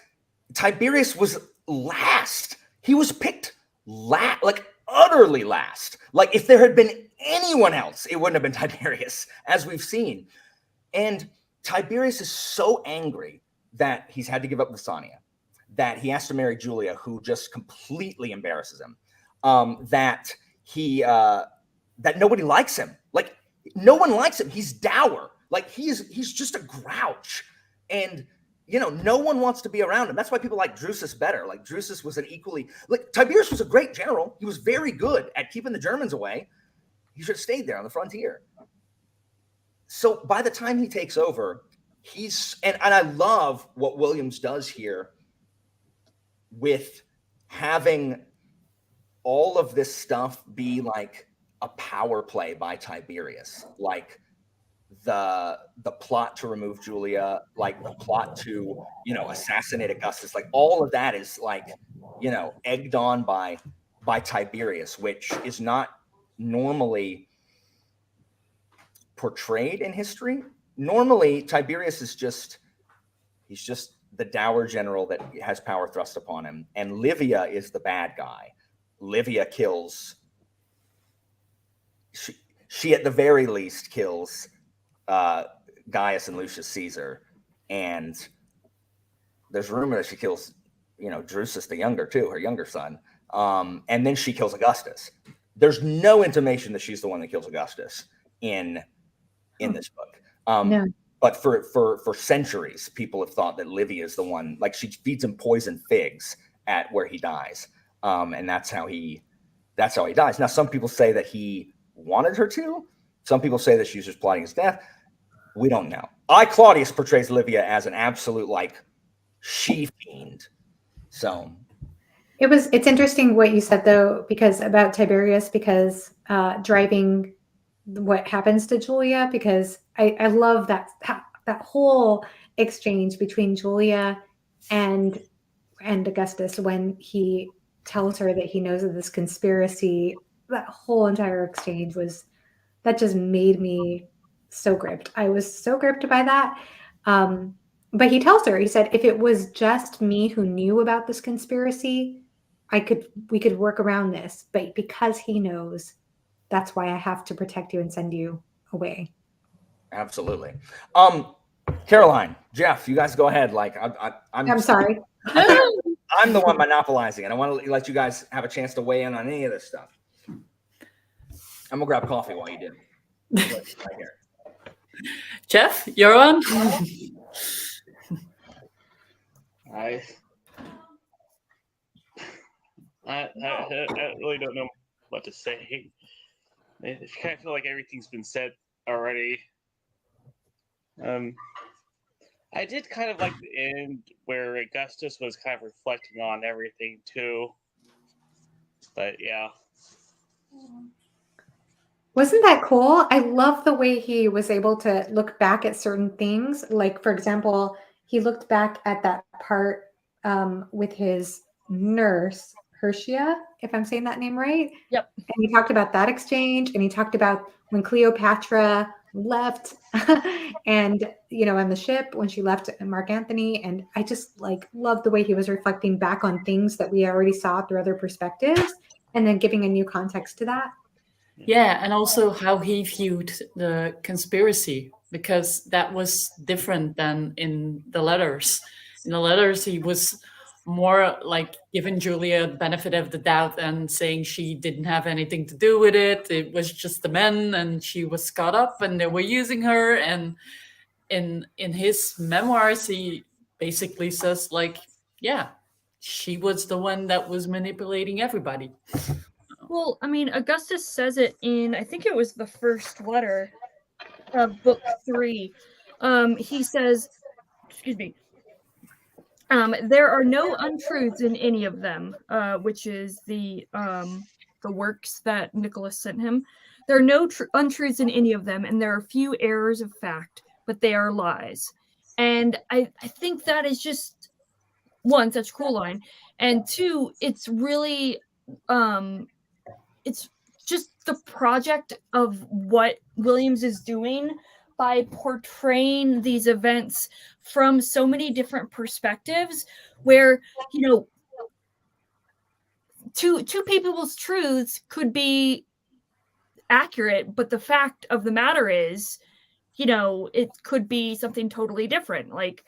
Tiberius was last. He was picked last, like utterly last. Like if there had been anyone else, it wouldn't have been Tiberius, as we've seen. And Tiberius is so angry that he's had to give up Vipsania, that he has to marry Julia, who just completely embarrasses him, that nobody likes him. Like no one likes him. He's dour. Like he's just a grouch. And no one wants to be around him. That's why people like Drusus better. Like Drusus was Tiberius was a great general. He was very good at keeping the Germans away. He should have stayed there on the frontier. So by the time he takes over, and I love what Williams does here with having all of this stuff be like a power play by Tiberius, like the plot to remove Julia, like the plot to assassinate Augustus, like all of that is like egged on by Tiberius, which is not normally portrayed in history. Normally Tiberius is he's just the dour general that has power thrust upon him, and Livia is the bad guy. Livia kills, she at the very least kills Gaius and Lucius Caesar, and there's rumor that she kills Drusus the younger too, her younger son, and then she kills Augustus. There's no intimation that she's the one that kills Augustus in this book. No. But for centuries, people have thought that Livia is the one. Like she feeds him poisoned figs at where he dies, and that's how he dies. Now, some people say that he wanted her to. Some people say that she was just plotting his death. We don't know. Claudius portrays Livia as an absolute she fiend. So it's interesting what you said though, because about Tiberius, because driving what happens to Julia, because I love that whole exchange between Julia and Augustus when he tells her that he knows of this conspiracy. That whole entire exchange just made me so gripped. I was so gripped by that. But he tells her, he said, if it was just me who knew about this conspiracy, we could work around this. But because he knows, that's why I have to protect you and send you away. Absolutely. Caroline, Jeff, you guys go ahead. I'm sorry. I'm the one monopolizing it. I want to let you guys have a chance to weigh in on any of this stuff. I'm gonna grab coffee while you do. Right here. Jeff, you're on. I really don't know what to say. I kind of feel like everything's been said already. I did kind of like the end where Augustus was kind of reflecting on everything too. But yeah. Wasn't that cool? I love the way he was able to look back at certain things. Like, for example, he looked back at that part with his nurse, Herschia, if I'm saying that name right. Yep. And he talked about that exchange, and he talked about when Cleopatra left and on the ship when she left Mark Antony. And I just love the way he was reflecting back on things that we already saw through other perspectives and then giving a new context to that. Yeah, and also how he viewed the conspiracy, because that was different than in the letters. In the letters, he was more like giving Julia the benefit of the doubt and saying she didn't have anything to do with it. It was just the men, and she was caught up, and they were using her. And in his memoirs, he basically says like, yeah, she was the one that was manipulating everybody. Well, I mean, Augustus says it in, I think it was the first letter of book 3. He says, excuse me, there are no untruths in any of them, which is the works that Nicholas sent him. There are no untruths in any of them, and there are few errors of fact, but they are lies. And I think that is just, one, such a cool line, and two, it's really it's just the project of what Williams is doing by portraying these events from so many different perspectives, where, you know, two people's truths could be accurate, but the fact of the matter is, you know, it could be something totally different. Like,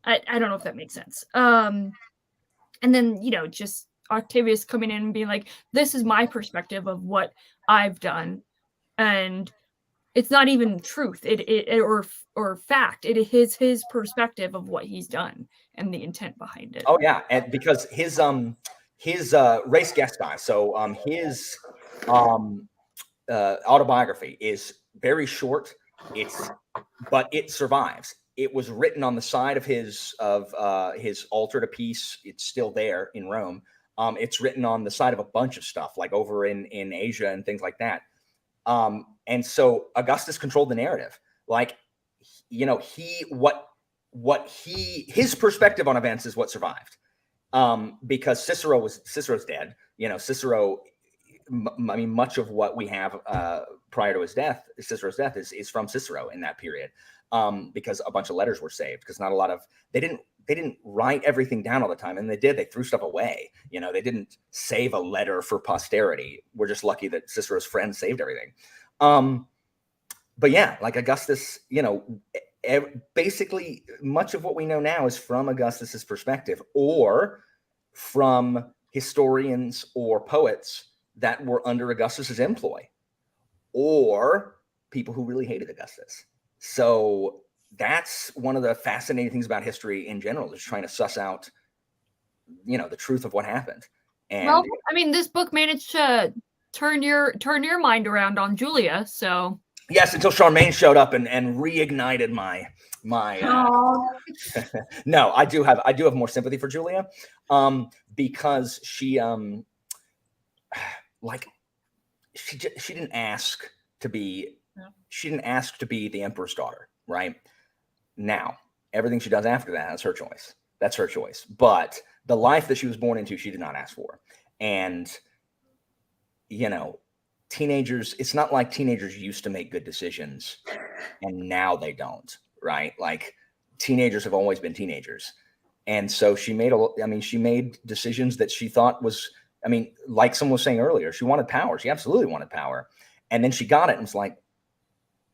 I don't know if that makes sense. And then, you know, just Octavius coming in and being like, this is my perspective of what I've done, and it's not even truth or fact. It is his perspective of what he's done and the intent behind it. Oh yeah, and because his race gestai, so his autobiography is very short. But it survives. It was written on the side of his altar to peace. It's still there in Rome. It's written on the side of a bunch of stuff, like over in Asia and things like that. And so Augustus controlled the narrative. Like, you know, his perspective on events is what survived. Because Cicero's dead. You know, Cicero. I mean, much of what we have prior to his death, Cicero's death, is from Cicero in that period, because a bunch of letters were saved. Because not a lot of they didn't write everything down all the time, and they threw stuff away. You know, they didn't save a letter for posterity. We're just lucky that Cicero's friends saved everything. But yeah, like Augustus, you know, basically much of what we know now is from Augustus's perspective, or from historians or poets that were under Augustus's employ, or people who really hated Augustus. So that's one of the fascinating things about history in general, is trying to suss out, you know, the truth of what happened. And well, I mean, this book managed to turn your mind around on Julia. So yes, until Charmaine showed up and reignited my. No, I do have more sympathy for Julia, because she like she didn't ask to be the emperor's daughter, right? Now, everything she does after that is her choice. That's her choice. But the life that she was born into, she did not ask for. And, you know, teenagers, it's not like teenagers used to make good decisions and now they don't, right? Like, teenagers have always been teenagers. And so she made decisions that she thought was, I mean, like someone was saying earlier, she wanted power. She absolutely wanted power. And then she got it and was like,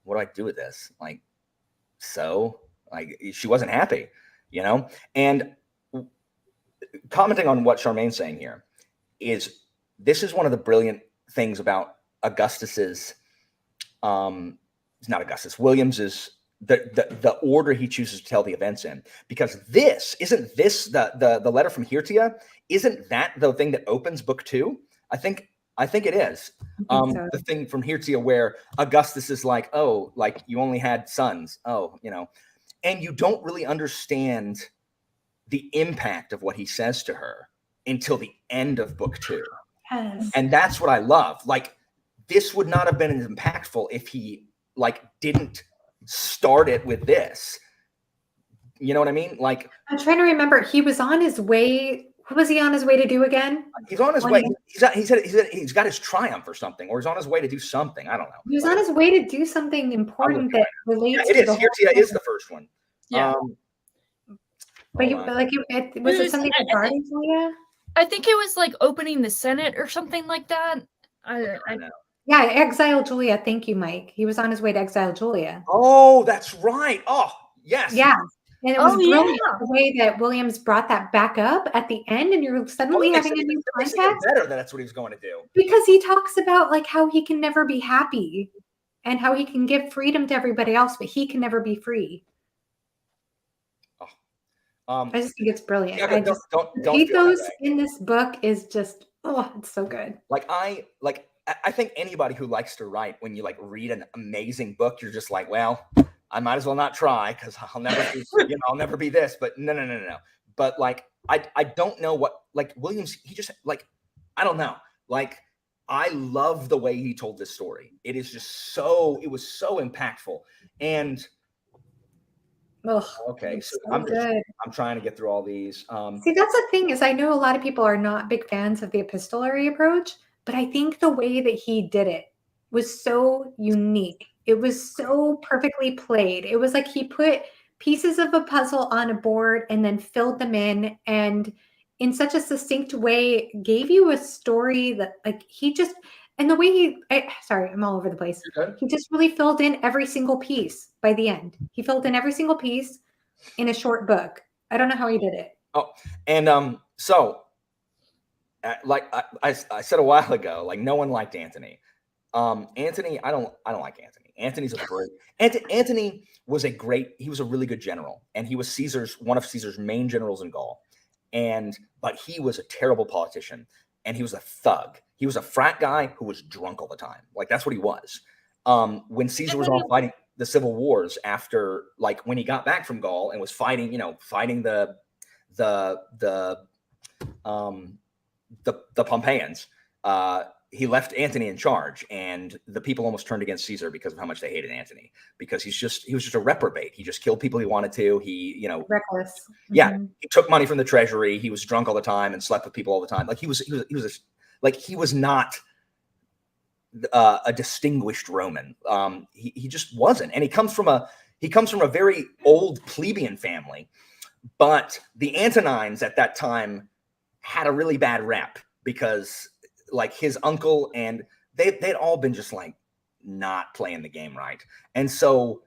what do I do with this? Like, so, like, she wasn't happy, you know? And commenting on what Charmaine's saying here is, this is one of the brilliant things about Augustus's, it's not Augustus, Williams's, the order he chooses to tell the events in, because isn't this the letter from Hirtia? Isn't that the thing that opens book 2? I think it is. So. The thing from Hirtia where Augustus is like, oh, like, you only had sons. Oh, you know, and you don't really understand the impact of what he says to her until the end of book 2. Yes. And that's what I love. Like, this would not have been as impactful if he didn't start it with this. You know what I mean? Like, I'm trying to remember. He was on his way. What was he on his way to do again? He's on his way. He said he's got his triumph or something, or he's on his way to do something. I don't know. He was on his way to do something important that relates. Yeah, it is. Hirtia is the first one. Yeah. But was it something regarding Julia? I think it was like opening the Senate or something like that. I know. Yeah, exile Julia. Thank you, Mike. He was on his way to exile Julia. Oh, that's right. Oh, yes. Yeah. And it was Oh, brilliant yeah. the way that Williams brought that back up at the end, and you're suddenly having a new It makes it context better that that's what he was going to do. because he talks about like how he can never be happy and how he can give freedom to everybody else, but he can never be free. I just think it's brilliant. Yeah, I just don't feel pathos that way. in this book is just it's so good. I think anybody who likes to write, when you like read an amazing book, you're just like, well, I might as well not try because I'll never be, I'll never be this. But no. But like I don't know what, like, Williams, he just, like, I don't know. Like, I love the way he told this story. It is just it was so impactful. And okay, so I'm trying to get through all these. See, that's the thing, is I know a lot of people are not big fans of the epistolary approach, but I think the way that he did it was so unique. It was so perfectly played. It was like he put pieces of a puzzle on a board and then filled them in, and in such a succinct way gave you a story that, like, he just, and the way sorry, I'm all over the place. He just really filled in every single piece by the end. He filled in every single piece in a short book. I don't know how he did it. Oh, and so like I said a while ago, like, no one liked Antony. Antony, I don't like Antony. Anthony's a great Antony was a really good general, and he was one of Caesar's main generals in Gaul. But he was a terrible politician, and he was a thug. He was a frat guy who was drunk all the time. Like, that's what he was. When Caesar was all fighting the civil wars, after, like, when he got back from Gaul and was fighting the Pompeians, he left Antony in charge, and the people almost turned against Caesar because of how much they hated Antony, because he was just a reprobate. He just killed people he wanted to. He, reckless. Yeah, he took money from the treasury. He was drunk all the time and slept with people all the time. Like, he was not a distinguished Roman. He just wasn't. And he comes from a very old plebeian family, but the Antonines at that time had a really bad rep because, like, his uncle and they'd all been just, like, not playing the game right. And so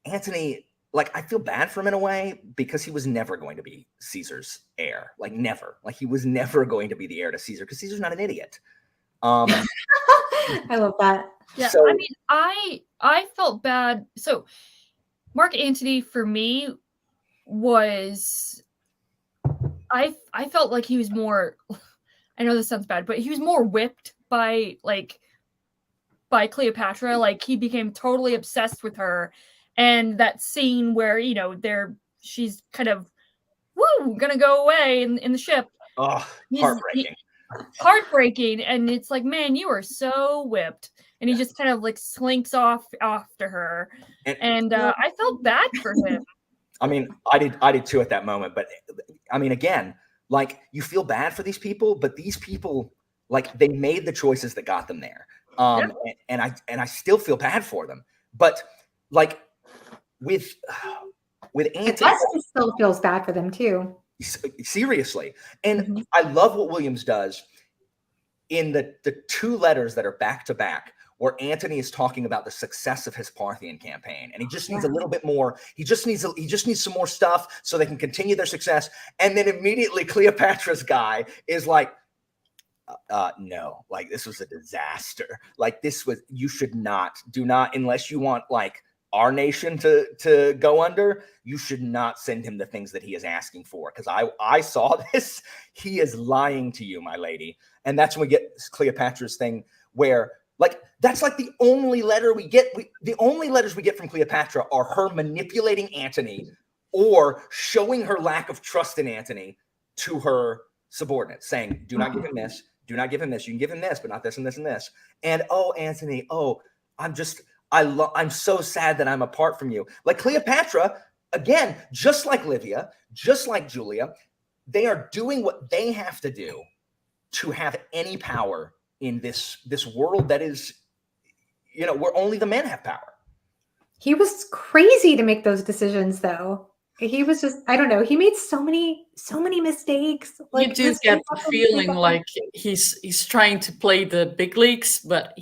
Antony, like, I feel bad for him in a way, because he was never going to be Caesar's heir. Like, never. Like, he was never going to be the heir to Caesar, because Caesar's not an idiot. I love that. Yeah, So, I mean, I felt bad. So Mark Antony, for me, was, I felt like he was more, I know this sounds bad, but he was more whipped by Cleopatra. Like, he became totally obsessed with her. And that scene where, she's kind of, gonna go away in the ship. Oh, heartbreaking. Heartbreaking. And it's like, man, you are so whipped. And he just kind of, like, slinks off after her. And I felt bad for him. I mean, I did too at that moment. But I mean, again, like, you feel bad for these people, but these people, like, they made the choices that got them there. And I still feel bad for them. But, like, with Antony, Augustus still feels bad for them too. Seriously. And I love what Williams does in the two letters that are back to back, where Antony is talking about the success of his Parthian campaign, and he just needs a little bit more. He just needs some more stuff so they can continue their success. And then immediately Cleopatra's guy is like, no, like, this was a disaster. Like, you should do not, unless you want, like, our nation to go under, you should not send him the things that he is asking for. Because I saw this. He is lying to you, my lady. And that's when we get Cleopatra's thing, where, like, that's like the only letter we get. The only letters we get from Cleopatra are her manipulating Antony or showing her lack of trust in Antony to her subordinates, saying, do not give him this. Do not give him this. You can give him this, but not this and this and this. And, oh, Antony, I'm so sad that I'm apart from you. Like, Cleopatra, again, just like Livia, just like Julia, they are doing what they have to do to have any power in this world that is, where only the men have power. He was crazy to make those decisions, though. He was just, I don't know. He made so many mistakes. Like, you do get the feeling like he's trying to play the big leagues, but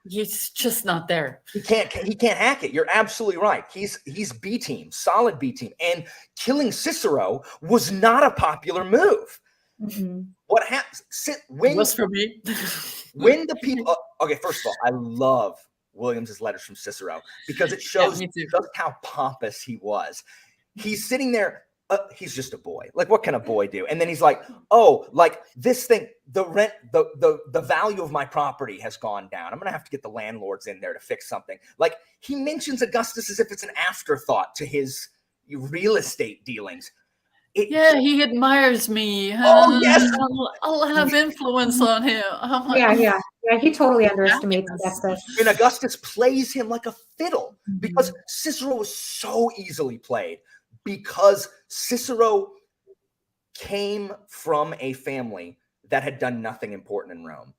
He's just not there. He can't hack it. You're absolutely right. He's B team, solid B team. And killing Cicero was not a popular move. Mm-hmm. What happens when Was for me. when the people okay, first of all, I love Williams's letters from Cicero because it shows me too. just how pompous he was. He's sitting there. He's just a boy. Like, what can a boy do? And then he's like, oh, like this thing, the rent, the value of my property has gone down. I'm gonna have to get the landlords in there to fix something. Like, he mentions Augustus as if it's an afterthought to his real estate dealings. Yeah, he admires me. Oh, yes. I'll have influence on him. I'm like, Yeah. He totally underestimates Augustus. And Augustus plays him like a fiddle because Cicero was so easily played. Because Cicero came from a family that had done nothing important in Rome.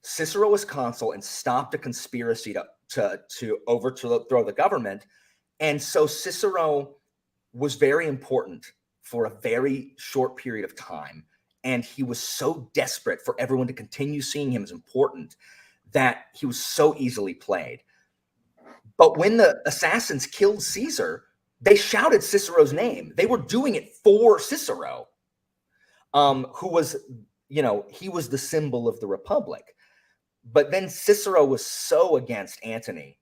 Cicero was consul and stopped a conspiracy to overthrow the government. And so Cicero was very important for a very short period of time. And he was so desperate for everyone to continue seeing him as important that he was so easily played. But when the assassins killed Caesar, they shouted Cicero's name. They were doing it for Cicero, who was, he was the symbol of the Republic. But then Cicero was so against Antony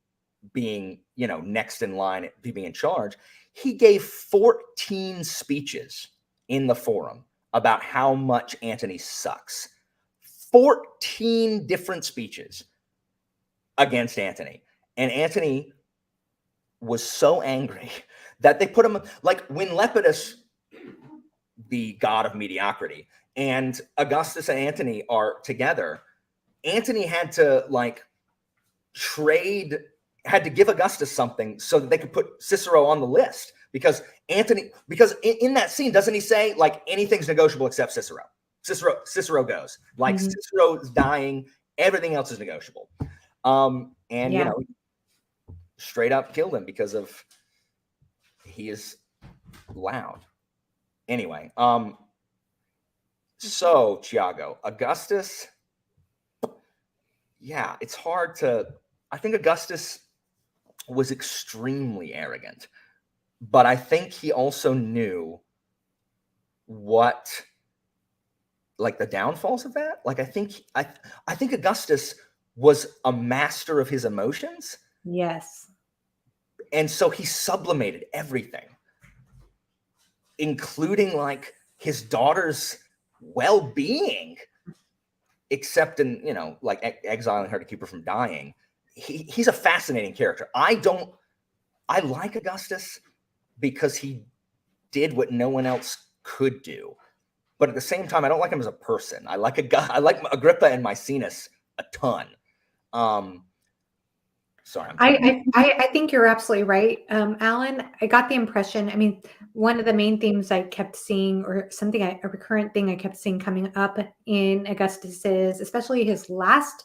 being, next in line, being in charge. He gave 14 speeches in the forum about how much Antony sucks. 14 different speeches against Antony. And Antony was so angry that they put him, like when Lepidus, the god of mediocrity, and Augustus and Antony are together, Antony had to had to give Augustus something so that they could put Cicero on the list because in that scene, doesn't he say like anything's negotiable except Cicero? Cicero goes like Cicero is dying. Everything else is negotiable. Straight up killed him because of he is loud. Anyway, so Thiago, Augustus, yeah, it's hard to. I think Augustus was extremely arrogant, but I think he also knew what, like the downfalls of that. Like I think Augustus was a master of his emotions. Yes. And so he sublimated everything, including like his daughter's well-being, except in, exiling her to keep her from dying. He's a fascinating character. I like Augustus because he did what no one else could do. But at the same time, I don't like him as a person. I like Agrippa and Maecenas a ton. Sorry. I think you're absolutely right, Alan. I got the impression, I mean, one of the main themes I kept seeing, or a recurrent thing I kept seeing coming up in Augustus's, especially his last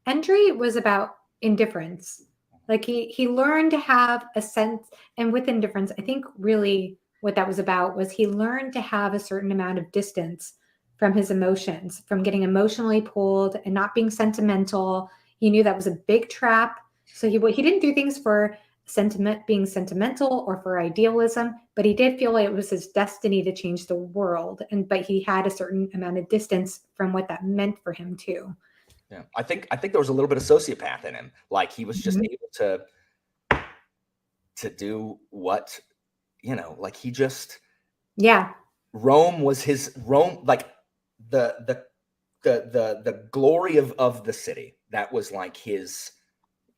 entry, was about indifference. Like he learned to have a sense, and with indifference, I think really what that was about was he learned to have a certain amount of distance from his emotions, from getting emotionally pulled and not being sentimental. He knew that was a big trap. So he didn't do things for being sentimental or for idealism, but he did feel like it was his destiny to change the world. But he had a certain amount of distance from what that meant for him too. Yeah, I think there was a little bit of sociopath in him. Like he was just able to do what, like he just. Yeah. Rome, like the glory of the city. That was like his.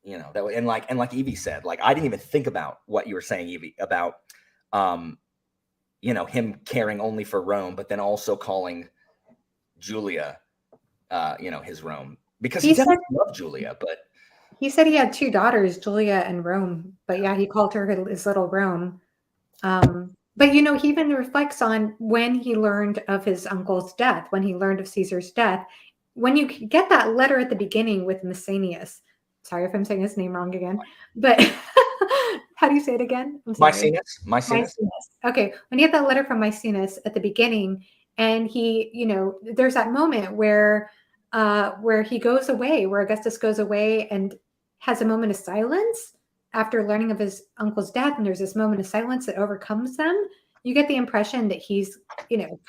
That and like Evie said, like I didn't even think about what you were saying, Evie, about him caring only for Rome, but then also calling Julia his Rome, because he definitely loved Julia, but he said he had two daughters, Julia and Rome, but yeah, he called her his little Rome. But he even reflects on when he learned of his uncle's death, when he learned of Caesar's death, when you get that letter at the beginning with Maecenas. Sorry if I'm saying his name wrong again, but how do you say it again? Maecenas. Okay. When you get that letter from Maecenas at the beginning, and he, there's that moment where he goes away, where Augustus goes away, and has a moment of silence after learning of his uncle's death, and there's this moment of silence that overcomes them, you get the impression that he's,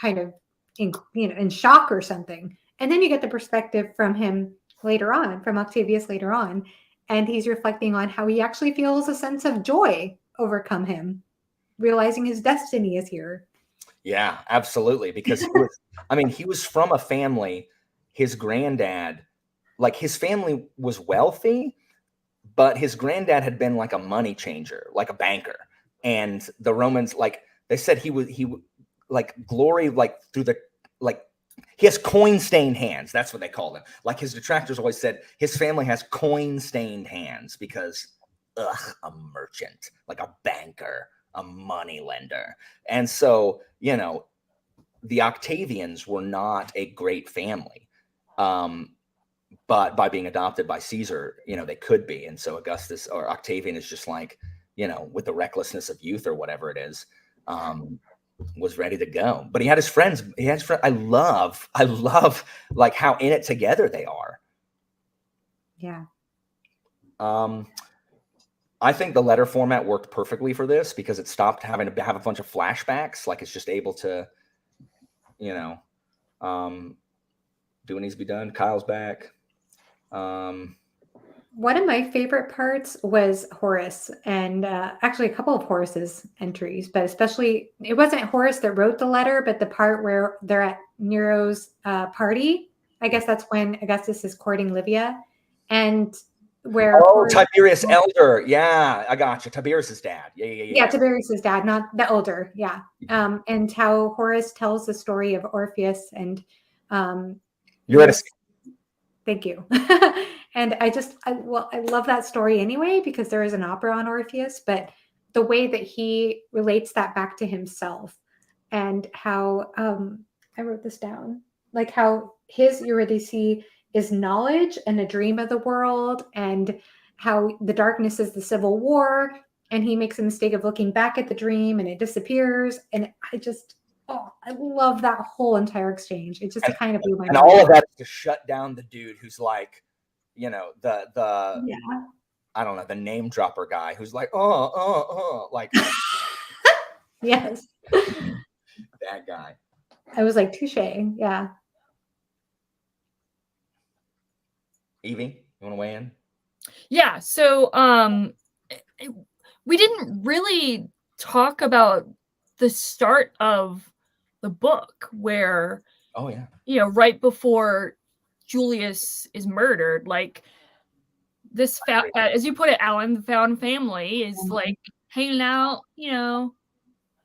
kind of in shock or something. And then you get the perspective from him later on, from Octavius later on, and he's reflecting on how he actually feels a sense of joy overcome him, realizing his destiny is here. Yeah, absolutely. Because he was from a family, his granddad, like his family was wealthy, but his granddad had been like a money changer, like a banker. And the Romans, like they said, he like glory, like through the, like he has coin stained hands. That's what they called him. Like his detractors always said, his family has coin stained hands because, a merchant, like a banker, a money lender. And so, the Octavians were not a great family. But by being adopted by Caesar, they could be. And so Augustus or Octavian is just like, with the recklessness of youth or whatever it is, was ready to go. But he had his friends. I love like how in it together they are. Yeah. I think the letter format worked perfectly for this because it stopped having to have a bunch of flashbacks. Like it's just able to, do what needs to be done. Kyle's back. One of my favorite parts was Horace, and actually a couple of Horace's entries, but especially it wasn't Horace that wrote the letter, but the part where they're at Nero's party. I guess that's when Augustus is courting Livia, and where Tiberius Elder. Yeah, I got you. Tiberius's dad. Yeah. Tiberius's dad, not the elder. Yeah. And how Horace tells the story of Orpheus and you're at a thank you. And I love that story anyway, because there is an opera on Orpheus, but the way that he relates that back to himself and how, I wrote this down, like how his Eurydice is knowledge and a dream of the world, and how the darkness is the civil war. And he makes a mistake of looking back at the dream and it disappears. And I love that whole entire exchange. It just kind of blew my mind. And all of that is to shut down the dude who's like, the I don't know, the name dropper guy who's like, like yes. That guy. I was like, touche. Yeah. Evie, you want to weigh in? Yeah. So we didn't really talk about the start of the book where, right before Julius is murdered, like this, as you put it, Alan, the found family is like hanging out, I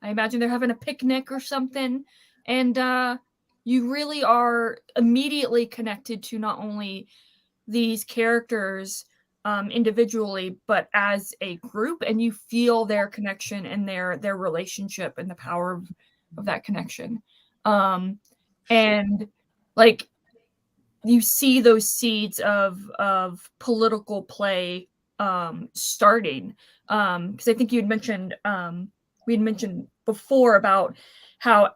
imagine they're having a picnic or something. And you really are immediately connected to not only these characters individually, but as a group, and you feel their connection and their relationship and the power of that connection. And like you see those seeds of political play starting. Because I think we had mentioned before about how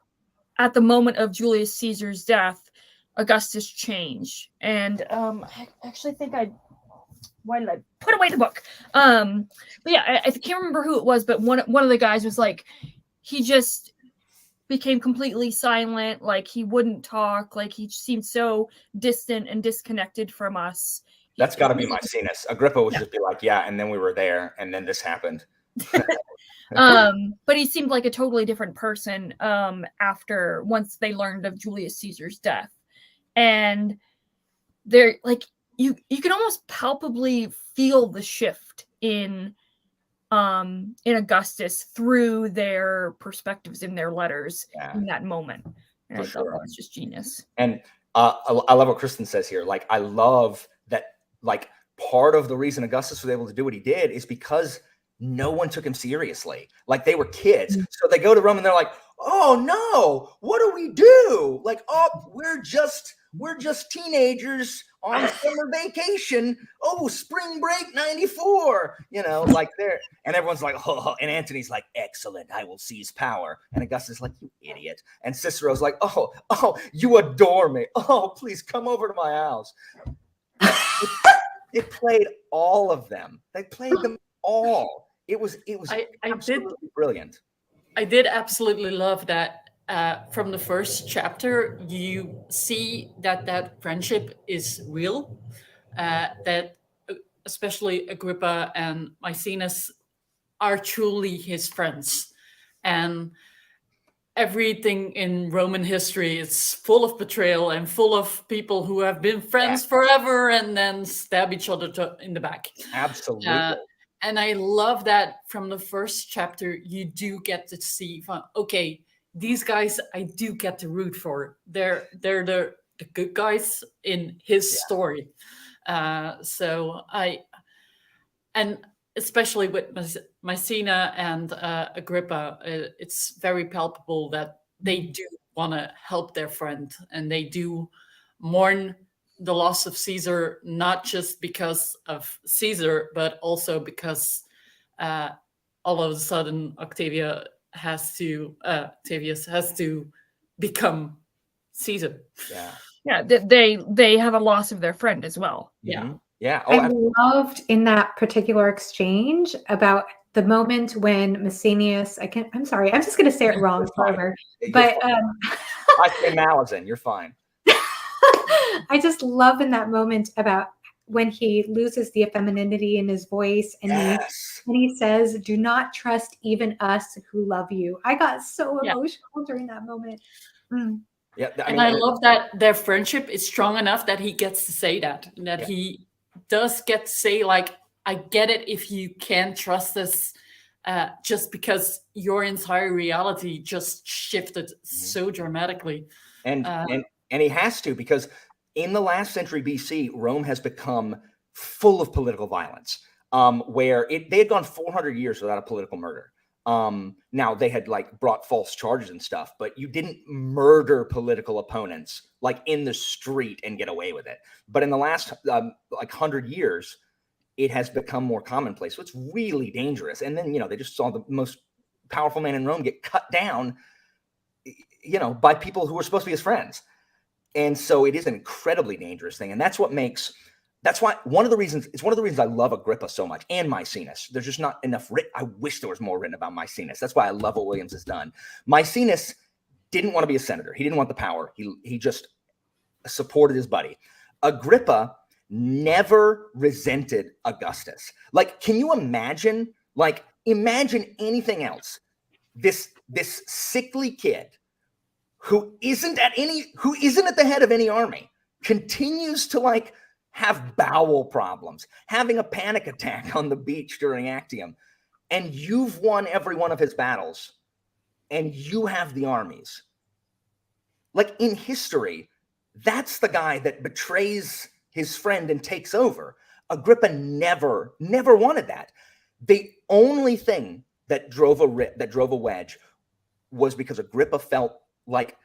at the moment of Julius Caesar's death, Augustus changed. And I actually think why did I put away the book? But yeah, I can't remember who it was, but one of the guys was like, he just became completely silent, like he wouldn't talk, like he seemed so distant and disconnected from us. That's got to be Maecenas. Agrippa would just be like, yeah, and then we were there, and then this happened. But he seemed like a totally different person once they learned of Julius Caesar's death. And they're like, you can almost palpably feel the shift in Augustus through their perspectives in their letters in that moment. And I thought that was just genius. And I love what Kristen says here. Like, I love that, like, part of the reason Augustus was able to do what he did is because no one took him seriously. Like, they were kids. So they go to Rome and they're like, oh no, what do we do? Like, oh, we're just teenagers on summer vacation. Oh, spring break 94. Like they're, and everyone's like, oh, and Antony's like, excellent, I will seize power. And Augustus is like, you idiot. And Cicero's like, oh, you adore me. Oh, please come over to my house. It played all of them. They played them all. It was absolutely brilliant. I did absolutely love that. From the first chapter, you see that friendship is real. That especially Agrippa and Maecenas are truly his friends, and everything in Roman history is full of betrayal and full of people who have been friends forever and then stab each other in the back. Absolutely. And I love that from the first chapter, you do get to see, okay, these guys I do get to root for. They're the good guys in his story. And especially with Maecina and Agrippa, it's very palpable that they do want to help their friend, and they do mourn the loss of Caesar, not just because of Caesar, but also because all of a sudden Octavius has to become Caesar. Yeah, they have a loss of their friend as well. Yeah. Yeah. I loved in that particular exchange about the moment when Maecenas, I'm sorry, I'm just going to say it wrong forever. But I say Malazan, you're fine. I just love in that moment about when he loses the femininity in his voice and he says, "Do not trust even us who love you." I got so emotional during that moment. Yeah, I love that their friendship is strong enough that he gets to say that he does get to say, like, I get it if you can't trust us, just because your entire reality just shifted so dramatically. And he has to, because in the last century BC, Rome has become full of political violence, where they had gone 400 years without a political murder. Now they had like brought false charges and stuff, but you didn't murder political opponents like in the street and get away with it. But in the last like 100 years, it has become more commonplace. So it's really dangerous. And then, they just saw the most powerful man in Rome get cut down, by people who were supposed to be his friends. And so it is an incredibly dangerous thing. And that's why one of the reasons I love Agrippa so much, and Maecenas. There's just not enough I wish there was more written about Maecenas. That's why I love what Williams has done. Maecenas didn't want to be a senator. He didn't want the power. He just supported his buddy. Agrippa never resented Augustus. Like, can you imagine? Like, imagine anything else. This sickly kid who isn't at the head of any army continues to like have bowel problems, having a panic attack on the beach during Actium, and you've won every one of his battles, and you have the armies. Like, in history, that's the guy that betrays his friend and takes over. Agrippa never wanted that. The only thing that drove a wedge was because Agrippa felt like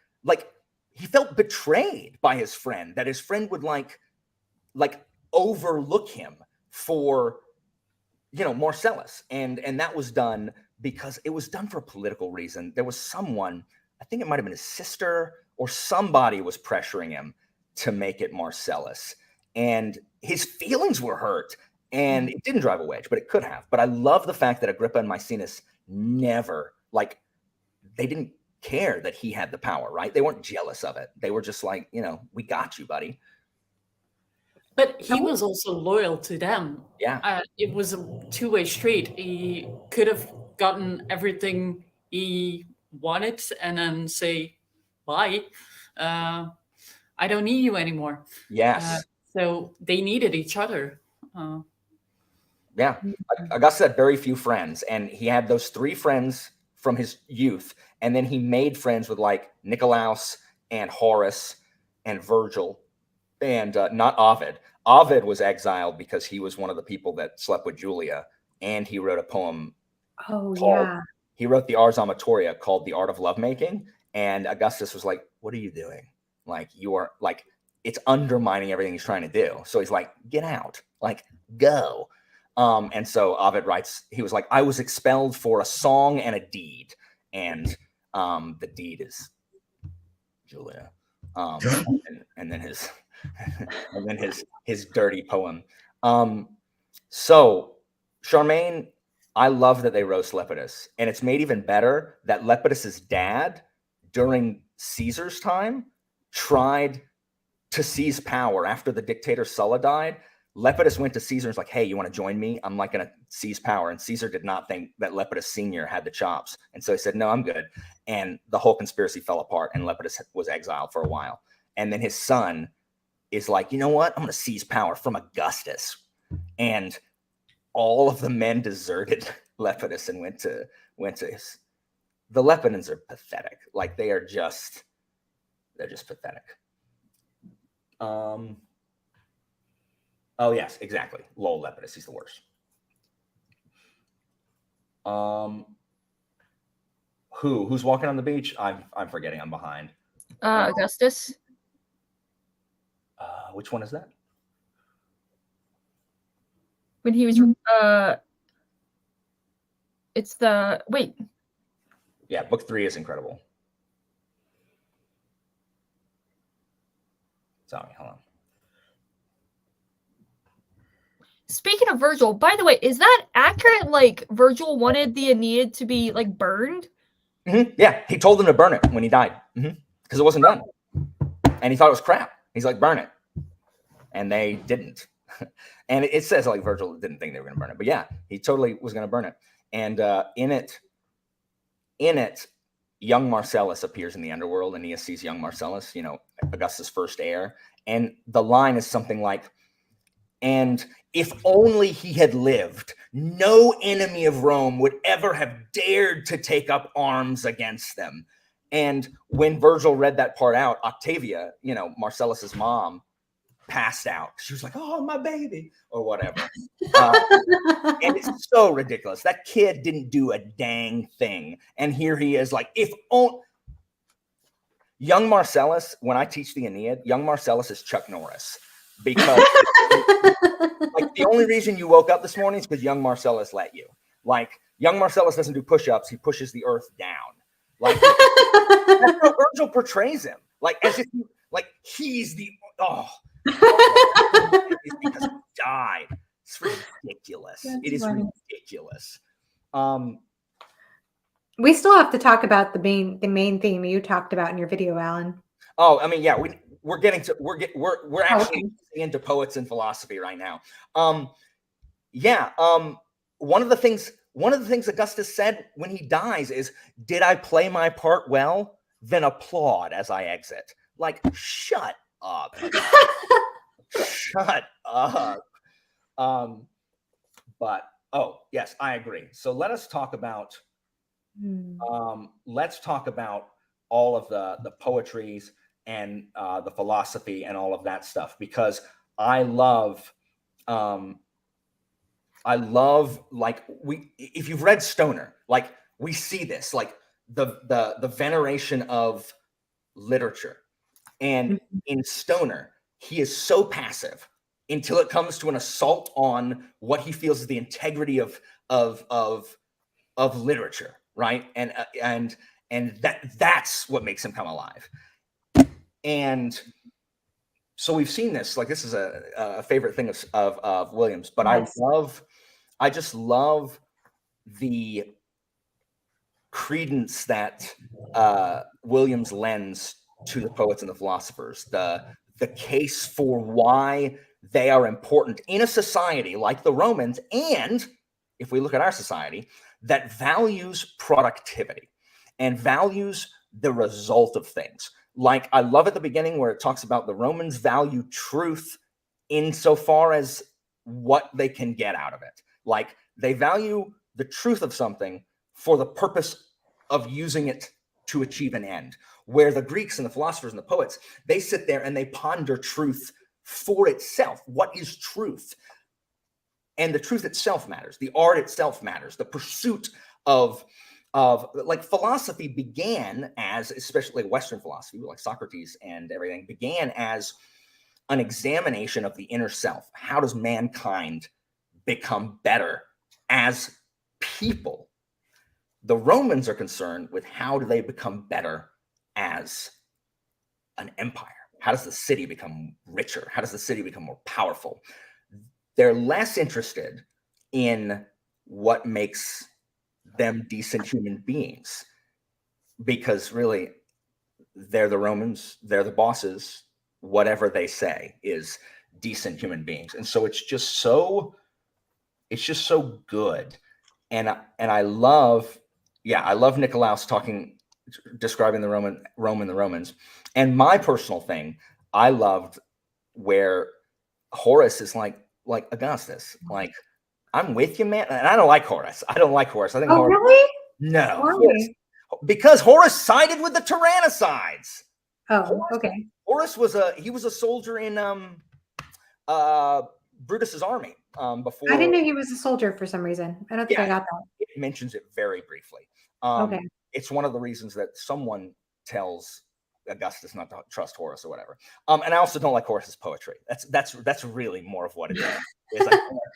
he felt betrayed by his friend, that his friend would like overlook him for Marcellus, and that was done because it was done for a political reason. There was someone, I think it might have been his sister or somebody, was pressuring him to make it Marcellus, and his feelings were hurt, and it didn't drive a wedge, but it could have. But I love the fact that Agrippa and Maecenas never, they didn't care that he had the power, right? They weren't jealous of it. They were just like, we got you, buddy. But he was also loyal to them. Yeah. It was a two-way street. He could have gotten everything he wanted and then say, bye. I don't need you anymore. Yes. So they needed each other. Yeah. Augustus had very few friends, and he had those 3 friends from his youth. And then he made friends with like Nicolaus and Horace and Virgil, and not Ovid. Ovid was exiled because he was one of the people that slept with Julia, and he wrote a poem. He wrote the Ars Amatoria called The Art of Lovemaking, and Augustus was like, "What are you doing? Like, you are like, it's undermining everything he's trying to do." So he's like, "Get out, like, go." And so Ovid writes, he was like, "I was expelled for a song and a deed," and the deed is Julia, and then his dirty poem. So Charmaine, I love that they roast Lepidus, and it's made even better that Lepidus's dad, during Caesar's time, tried to seize power after the dictator Sulla died. Lepidus went to Caesar and was like, hey, you want to join me? I'm like going to seize power. And Caesar did not think that Lepidus Sr. had the chops. And so he said, no, I'm good. And the whole conspiracy fell apart, and Lepidus was exiled for a while. And then his son is like, you know what? I'm going to seize power from Augustus. And all of the men deserted Lepidus and went to his. The Lepidans are pathetic. Like they're just pathetic. Oh yes, exactly. Lol Lepidus, he's the worst. Who's walking on the beach? I'm forgetting. I'm behind. Augustus. Which one is that? When he was it's the wait. Yeah, book 3 is incredible. Sorry, hold on. Speaking of Virgil, by the way, is that accurate? Like Virgil wanted the Aeneid to be like burned? Mm-hmm. Yeah, he told them to burn it when he died because it wasn't done, and he thought it was crap. He's like, burn it, and they didn't. And it says like Virgil didn't think they were going to burn it, but yeah, he totally was going to burn it. And in it, young Marcellus appears in the underworld, and Aeneas sees young Marcellus, you know, Augustus' first heir, and the line is something like, and if only he had lived, no enemy of Rome would ever have dared to take up arms against them. And when Virgil read that part out, Octavia, you know, Marcellus's mom, passed out. She was like, oh, my baby, or whatever. And it's so ridiculous. That kid didn't do a dang thing. And here he is like, if only... Young Marcellus, when I teach the Aeneid, young Marcellus is Chuck Norris. Because like the only reason you woke up this morning is because young Marcellus let you. Like young Marcellus doesn't do push-ups, he pushes the earth down. Like that's how Virgil portrays him. Like as if he's the because he died. It's ridiculous. It is ridiculous. We still have to talk about the main theme you talked about in your video, Alan. Oh, I mean, yeah, we're actually into poets and philosophy right now. One of the things Augustus said when he dies is, "Did I play my part well? Then applaud as I exit." Like, shut up. Shut up. But oh yes, I agree. So let us talk about all of the poetries and the philosophy and all of that stuff, because I love like if you've read Stoner, like we see this, like the veneration of literature. And in Stoner, he is so passive until it comes to an assault on what he feels is the integrity of literature, right? And that's what makes him come alive. And so we've seen this. Like this is a favorite thing of Williams, but yes. I just love the credence that Williams lends to the poets and the philosophers, the case for why they are important in a society like the Romans, and if we look at our society, that values productivity and values the result of things. Like I love at the beginning where it talks about the Romans value truth insofar as what they can get out of it. Like they value the truth of something for the purpose of using it to achieve an end. Where the Greeks and the philosophers and the poets, they sit there and they ponder truth for itself. What is truth? And the truth itself matters. The art itself matters. The pursuit of like philosophy began as, especially Western philosophy, like Socrates and everything, began as an examination of the inner self. How does mankind become better as people? The Romans are concerned with how do they become better as an empire? How does the city become richer? How does the city become more powerful? they're less interested in what makes them decent human beings, because really they're the Romans, they're the bosses. Whatever they say is decent human beings. And so it's just so good. And I love Nicolaus describing the Romans. And my personal thing, I loved where Horace is like Augustus, like, I'm with you, man. And I don't like Horace. I think Horace. Really? No. Why? Because Horace sided with the tyrannicides. Oh, okay. Horace was a soldier in Brutus's army before. I didn't know he was a soldier for some reason. I don't think I got that. It mentions it very briefly. Okay. It's one of the reasons that someone tells Augustus not to trust Horace or whatever. And I also don't like Horace's poetry. That's really more of what it is.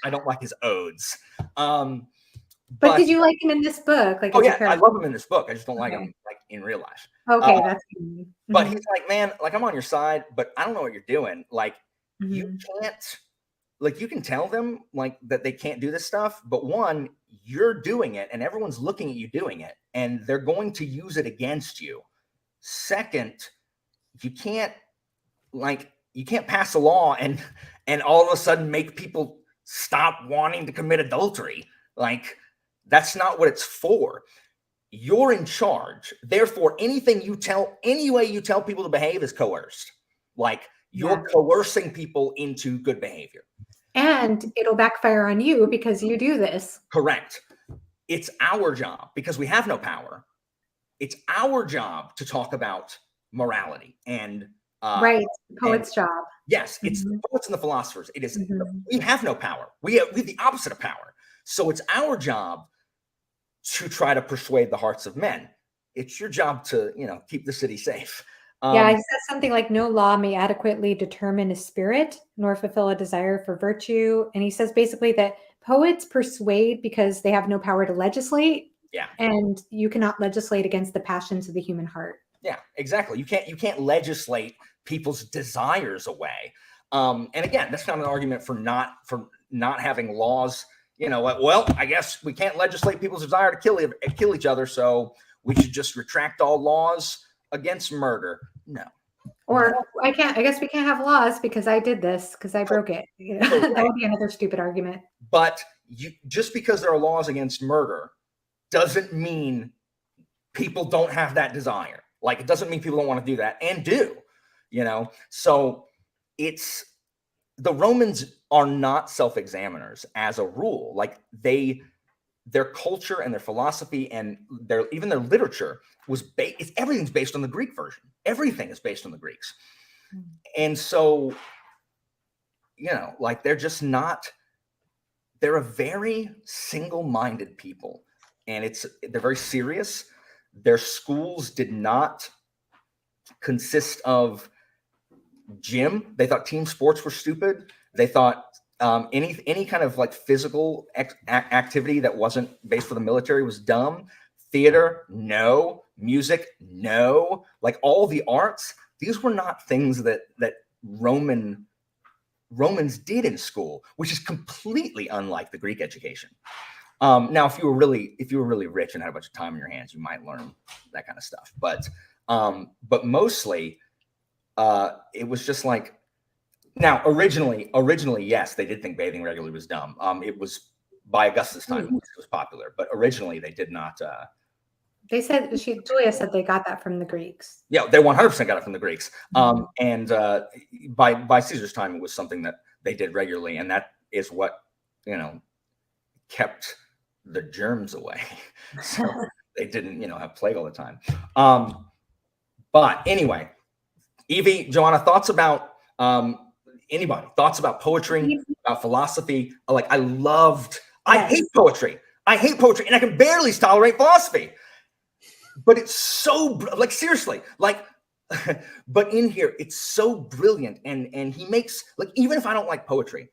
I don't like his odes. But did you like him in this book? Like, I love him in this book. I just don't like him like in real life. Okay, that's good. But he's like, man, like, I'm on your side, but I don't know what you're doing. Like, Mm-hmm. you can't, like, you can tell them like that they can't do this stuff, but one, you're doing it and everyone's looking at you doing it and they're going to use it against you. Second, you can't pass a law and all of a sudden make people stop wanting to commit adultery. Like, that's not what it's for. You're in charge. Therefore, any way you tell people to behave is coerced. Like, you're coercing people into good behavior. And it'll backfire on you because you do this. Correct. It's our job, because we have no power. It's our job to talk about morality and right, the poet's job. Yes, it's the poets and the philosophers. It is. We have no power. We have the opposite of power. So it's our job to try to persuade the hearts of men. It's your job to, keep the city safe. I said something like, no law may adequately determine a spirit nor fulfill a desire for virtue. And he says basically that poets persuade because they have no power to legislate. Yeah. And you cannot legislate against the passions of the human heart. Yeah, exactly. You can't legislate people's desires away. And again, that's not an argument for not having laws. Well, I guess we can't legislate people's desire to kill each other, so we should just retract all laws against murder. No. Or I guess we can't have laws because I did this, because I broke it. That would be another stupid argument. But just because there are laws against murder doesn't mean people don't have that desire. Like, it doesn't mean people don't want to do that, and do. So it's, the Romans are not self-examiners as a rule. Like, their culture and their philosophy and even their literature was everything's based on the Greek version. Everything is based on the Greeks. And so, like, they're just not, they're a very single-minded people, and they're very serious. Their schools did not consist of gym. They thought team sports were stupid. They thought any kind of like physical activity that wasn't based for the military was dumb. Theater, no. Music, no. Like, all the arts, these were not things that Romans did in school, which is completely unlike the Greek education. Now, if you were really rich and had a bunch of time on your hands, you might learn that kind of stuff. But mostly, it was just like, now originally, yes, they did think bathing regularly was dumb. It was by Augustus' time it was popular, but originally they did not. They said, Julia said they got that from the Greeks. Yeah, they 100% got it from the Greeks. And by Caesar's time, it was something that they did regularly, and that is what kept the germs away. So they didn't have plague all the time. But anyway, Evie, Joanna, thoughts about anybody? Thoughts about poetry, about philosophy? Like, I hate poetry. I hate poetry, and I can barely tolerate philosophy. But it's so, like, seriously, like, but in here, it's so brilliant. And he makes, like, even if I don't like poetry,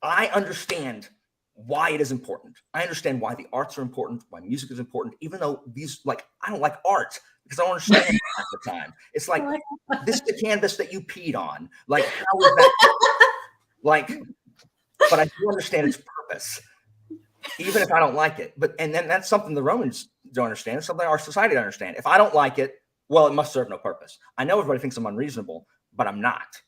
I understand why it is important. I understand why the arts are important, why music is important, even though I don't like art because I don't understand it at the time. It's like, this is the canvas that you peed on. Like, how is that? Like, but I do understand its purpose, even if I don't like it. And then that's something the Romans don't understand. It's something our society don't understand. If I don't like it, well, it must serve no purpose. I know everybody thinks I'm unreasonable, but I'm not.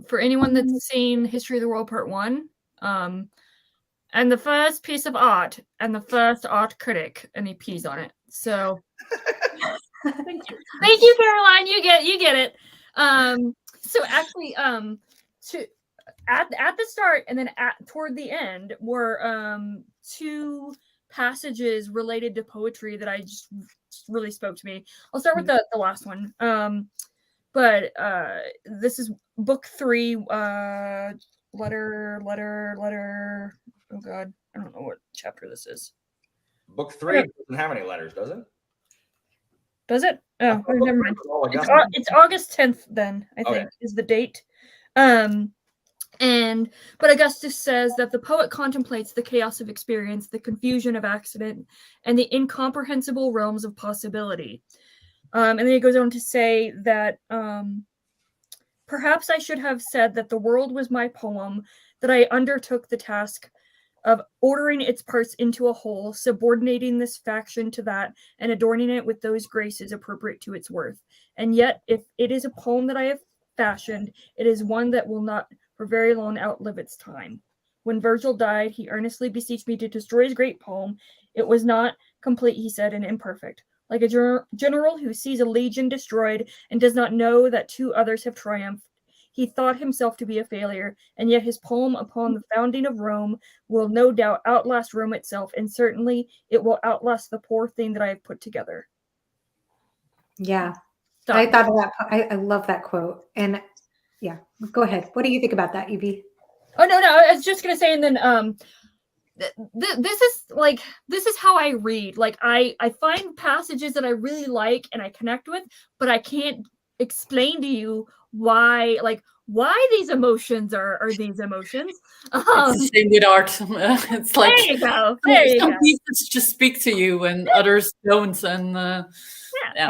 For anyone that's seen History of the World Part 1, and the first piece of art and the first art critic, and he pees on it. So thank you, Caroline. You get it. So actually, at the start and then toward the end were two passages related to poetry that I just really spoke to me. I'll start with the last one. But this is book 3, letter. Oh God, I don't know what chapter this is. Book 3 doesn't have any letters, does it? Does it? Oh, never mind. It's August 10th then, I think, is the date. But Augustus says that the poet contemplates the chaos of experience, the confusion of accident, and the incomprehensible realms of possibility. And then he goes on to say that perhaps I should have said that the world was my poem, that I undertook the task of ordering its parts into a whole, subordinating this faction to that, and adorning it with those graces appropriate to its worth. And yet, if it is a poem that I have fashioned, it is one that will not for very long outlive its time. When Virgil died, he earnestly beseeched me to destroy his great poem. It was not complete, he said, and imperfect. Like a general who sees a legion destroyed and does not know that 2 others have triumphed, he thought himself to be a failure, and yet his poem upon the founding of Rome will no doubt outlast Rome itself, and certainly it will outlast the poor thing that I have put together. Yeah. Stop. I thought of that. I love that quote. And yeah, go ahead. What do you think about that, Evie? Oh, no, I was just going to say, and then this is how I read. Like, I find passages that I really like and I connect with, but I can't explain to you why these emotions are these emotions. It's the same with art. It's like there you go. Some pieces just speak to you and others don't. And I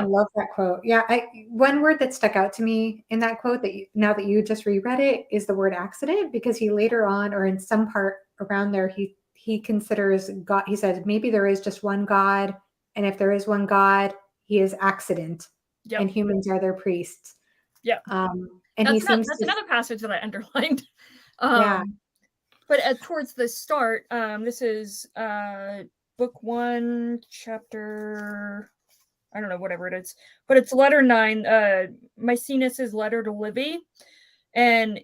love that quote. Yeah, one word that stuck out to me in that quote now that you just reread it is the word accident, because he later on, or in some part around there, he considers God. He says maybe there is just one God, and if there is one God, he is accident, and humans are their priests. Yeah. And that's another passage that I underlined. But towards the start, this is book 1, chapter, I don't know, whatever it is, but it's letter 9, Maecenas' letter to Livy. And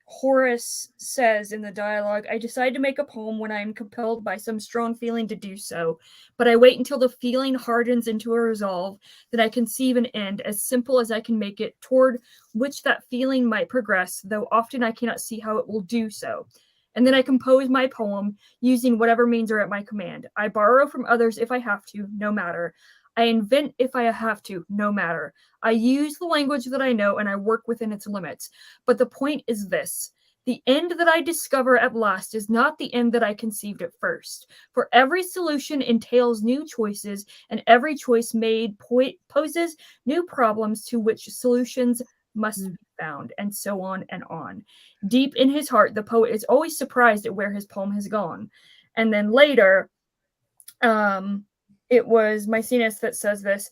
Horace says in the dialogue, I decide to make a poem when I am compelled by some strong feeling to do so, but I wait until the feeling hardens into a resolve, that I conceive an end as simple as I can make it, toward which that feeling might progress, though often I cannot see how it will do so. And then I compose my poem using whatever means are at my command. I borrow from others if I have to, no matter. I invent if I have to, no matter. I use the language that I know and I work within its limits. But the point is this. The end that I discover at last is not the end that I conceived at first. For every solution entails new choices, and every choice made poses new problems to which solutions must be found, and so on and on. Deep in his heart, the poet is always surprised at where his poem has gone. And then later, it was Maecenas that says this,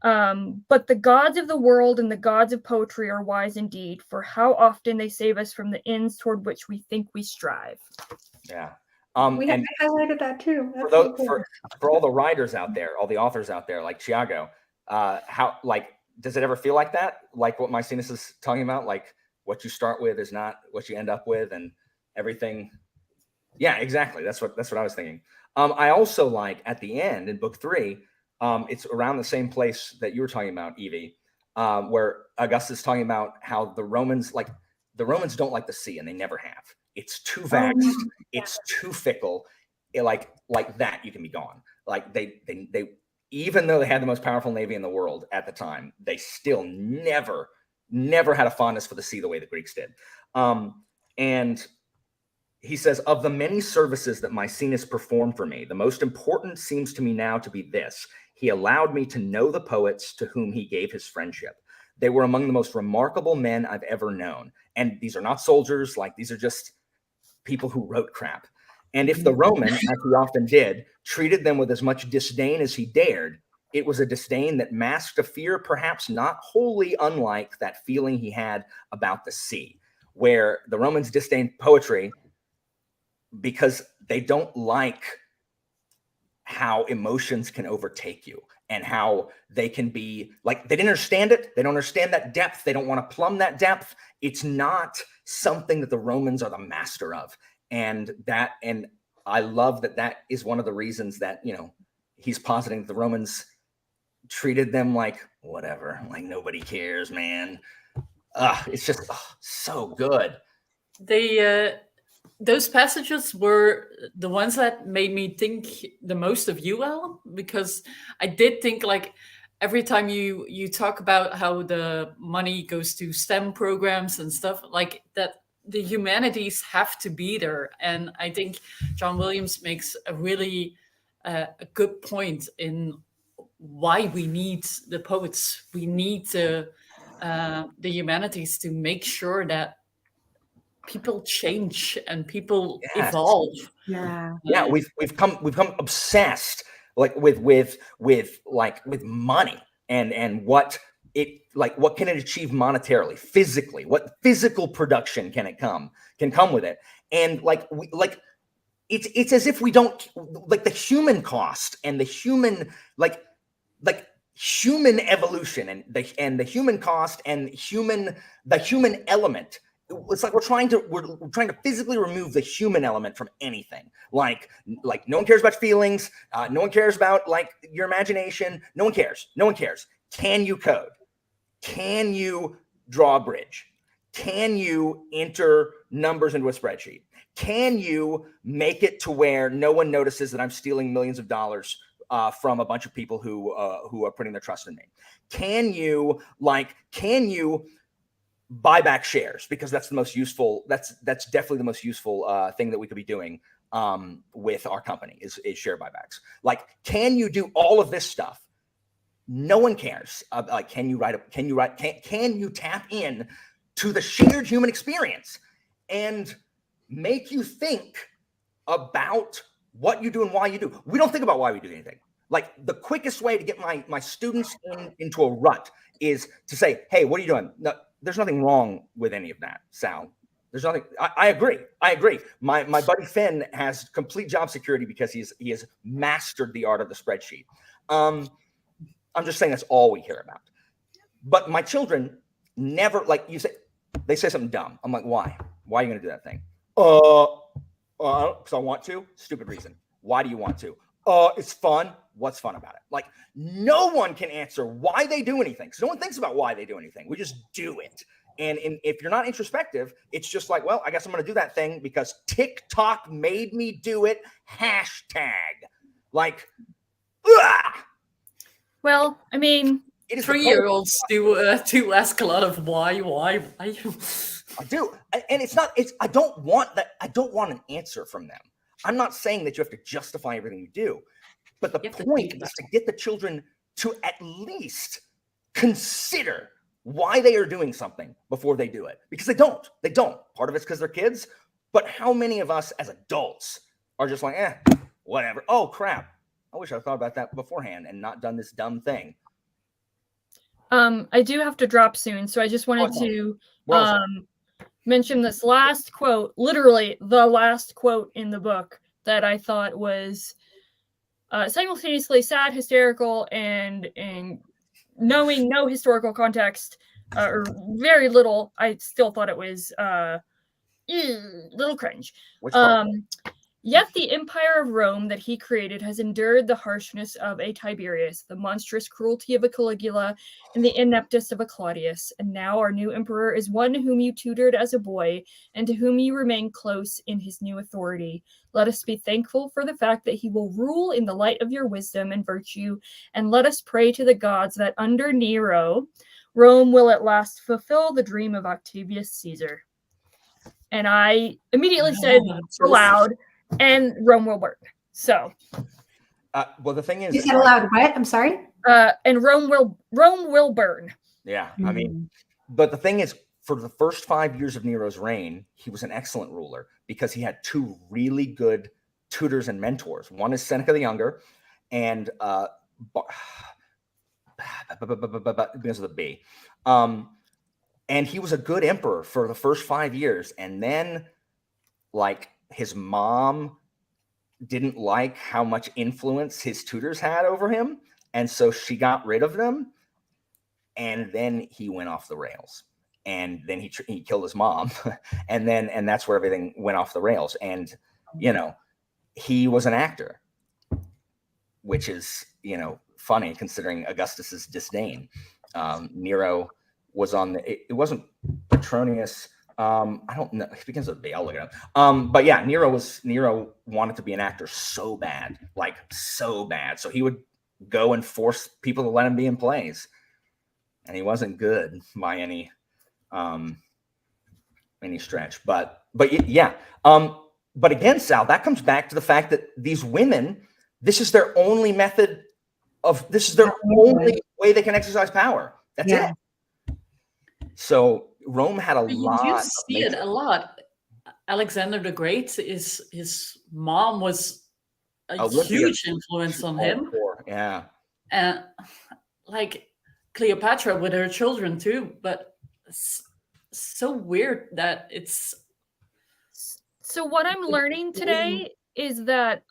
but the gods of the world and the gods of poetry are wise indeed, for how often they save us from the ends toward which we think we strive. Yeah. I highlighted that too. For all the writers out there, all the authors out there, like Thiago, does it ever feel like that? Like what Maecenas is talking about? Like what you start with is not what you end up with, and everything. Yeah, exactly. That's what I was thinking. I also like at the end in book 3, it's around the same place that you were talking about, Evie, where Augustus is talking about how the Romans don't like the sea, and they never have. It's too vast. It's too fickle. Like that, you can be gone. Like they even though they had the most powerful navy in the world at the time, they still never had a fondness for the sea the way the Greeks did. And he says, of the many services that Maecenas performed for me, the most important seems to me now to be this. He allowed me to know the poets to whom he gave his friendship. They were among the most remarkable men I've ever known. And these are not soldiers. Like, these are just people who wrote crap. And if the Roman, as he often did, treated them with as much disdain as he dared, it was a disdain that masked a fear perhaps not wholly unlike that feeling he had about the sea, where the Romans disdained poetry because they don't like how emotions can overtake you and how they can be like, they didn't understand it. They don't understand that depth. They don't want to plumb that depth. It's not something that the Romans are the master of. And I love that is one of the reasons that, you know, he's positing that the Romans treated them like whatever, like nobody cares, man. It's just so good. Those passages were the ones that made me think the most of you, Alan, because I did think, like, every time you talk about how the money goes to STEM programs and stuff like that, the humanities have to be there. And I think John Williams makes a really a good point in why we need the poets. We need the humanities to make sure that people change and people evolve. Yeah. We've become obsessed with money and what can it achieve monetarily, physically, what physical production can come with it. And it's as if we don't like the human cost and the human human evolution and the human cost and the human element. It's like we're trying to physically remove the human element from anything. Like no one cares about feelings. No one cares about your imagination. No one cares. Can you code? Can you draw a bridge? Can you enter numbers into a spreadsheet? Can you make it to where no one notices that I'm stealing millions of dollars from a bunch of people who are putting their trust in me? Can you buy back shares, because that's the most useful. That's definitely the most useful thing that we could be doing with our company is share buybacks. Can you do all of this stuff? No one cares. Can you tap in to the shared human experience and make you think about what you do and why you do? We don't think about why we do anything. The quickest way to get my students into a rut is to say, hey, what are you doing? No, there's nothing wrong with any of that, Sal. There's nothing. I agree. My buddy Finn has complete job security because he has mastered the art of the spreadsheet. I'm just saying that's all we hear about. But my children never, they say something dumb. I'm like, why? Why are you going to do that thing? Because I want to. Stupid reason. Why do you want to? It's fun. What's fun about it? No one can answer why they do anything. So no one thinks about why they do anything. We just do it. And if you're not introspective, it's just well, I guess I'm going to do that thing because TikTok made me do it. #. Well, I mean, 3-year-olds do ask a lot of why. I do. And I don't want that. I don't want an answer from them. I'm not saying that you have to justify everything you do, but the point is to get the children to at least consider why they are doing something before they do it, because they don't. Part of it's because they're kids, but how many of us as adults are just whatever. Oh crap. I wish I thought about that beforehand and not done this dumb thing. I do have to drop soon, so I just wanted to mention this last quote, literally the last quote in the book that I thought was simultaneously sad, hysterical, and knowing no historical context or very little, I still thought it was little cringe. Yet the empire of Rome that he created has endured the harshness of a Tiberius, the monstrous cruelty of a Caligula, and the ineptness of a Claudius. And now our new emperor is one whom you tutored as a boy, and to whom you remain close in his new authority. Let us be thankful for the fact that he will rule in the light of your wisdom and virtue, and let us pray to the gods that under Nero, Rome will at last fulfill the dream of Octavius Caesar. And I immediately said aloud, and Rome will burn. So, well, the thing is, you said aloud what? I'm sorry. And Rome will burn. Yeah, I mean, but the thing is, for the first 5 years of Nero's reign, he was an excellent ruler because he had two really good tutors and mentors. One is Seneca the Younger, and begins with a B. And he was a good emperor for the first 5 years. And then, like, his mom didn't like how much influence his tutors had over him. And so she got rid of them. And then he went off the rails. And then he killed his mom. and that's where everything went off the rails. And, you know, he was an actor, which is, you know, funny considering Augustus's disdain. Nero was on it wasn't Petronius. I don't know. It begins with a B. I'll look it up. But yeah, Nero wanted to be an actor so bad, like so bad. So he would go and force people to let him be in plays. And he wasn't good by any stretch. But yeah. But again, Sal, that comes back to the fact that these women, this is their only method this is their only way they can exercise power. That's it. So Rome had a lot. You see it a lot. Alexander the Great, his mom was a huge influence on him. Yeah. And like Cleopatra with her children too, but it's so weird that it's. So what I'm learning today is that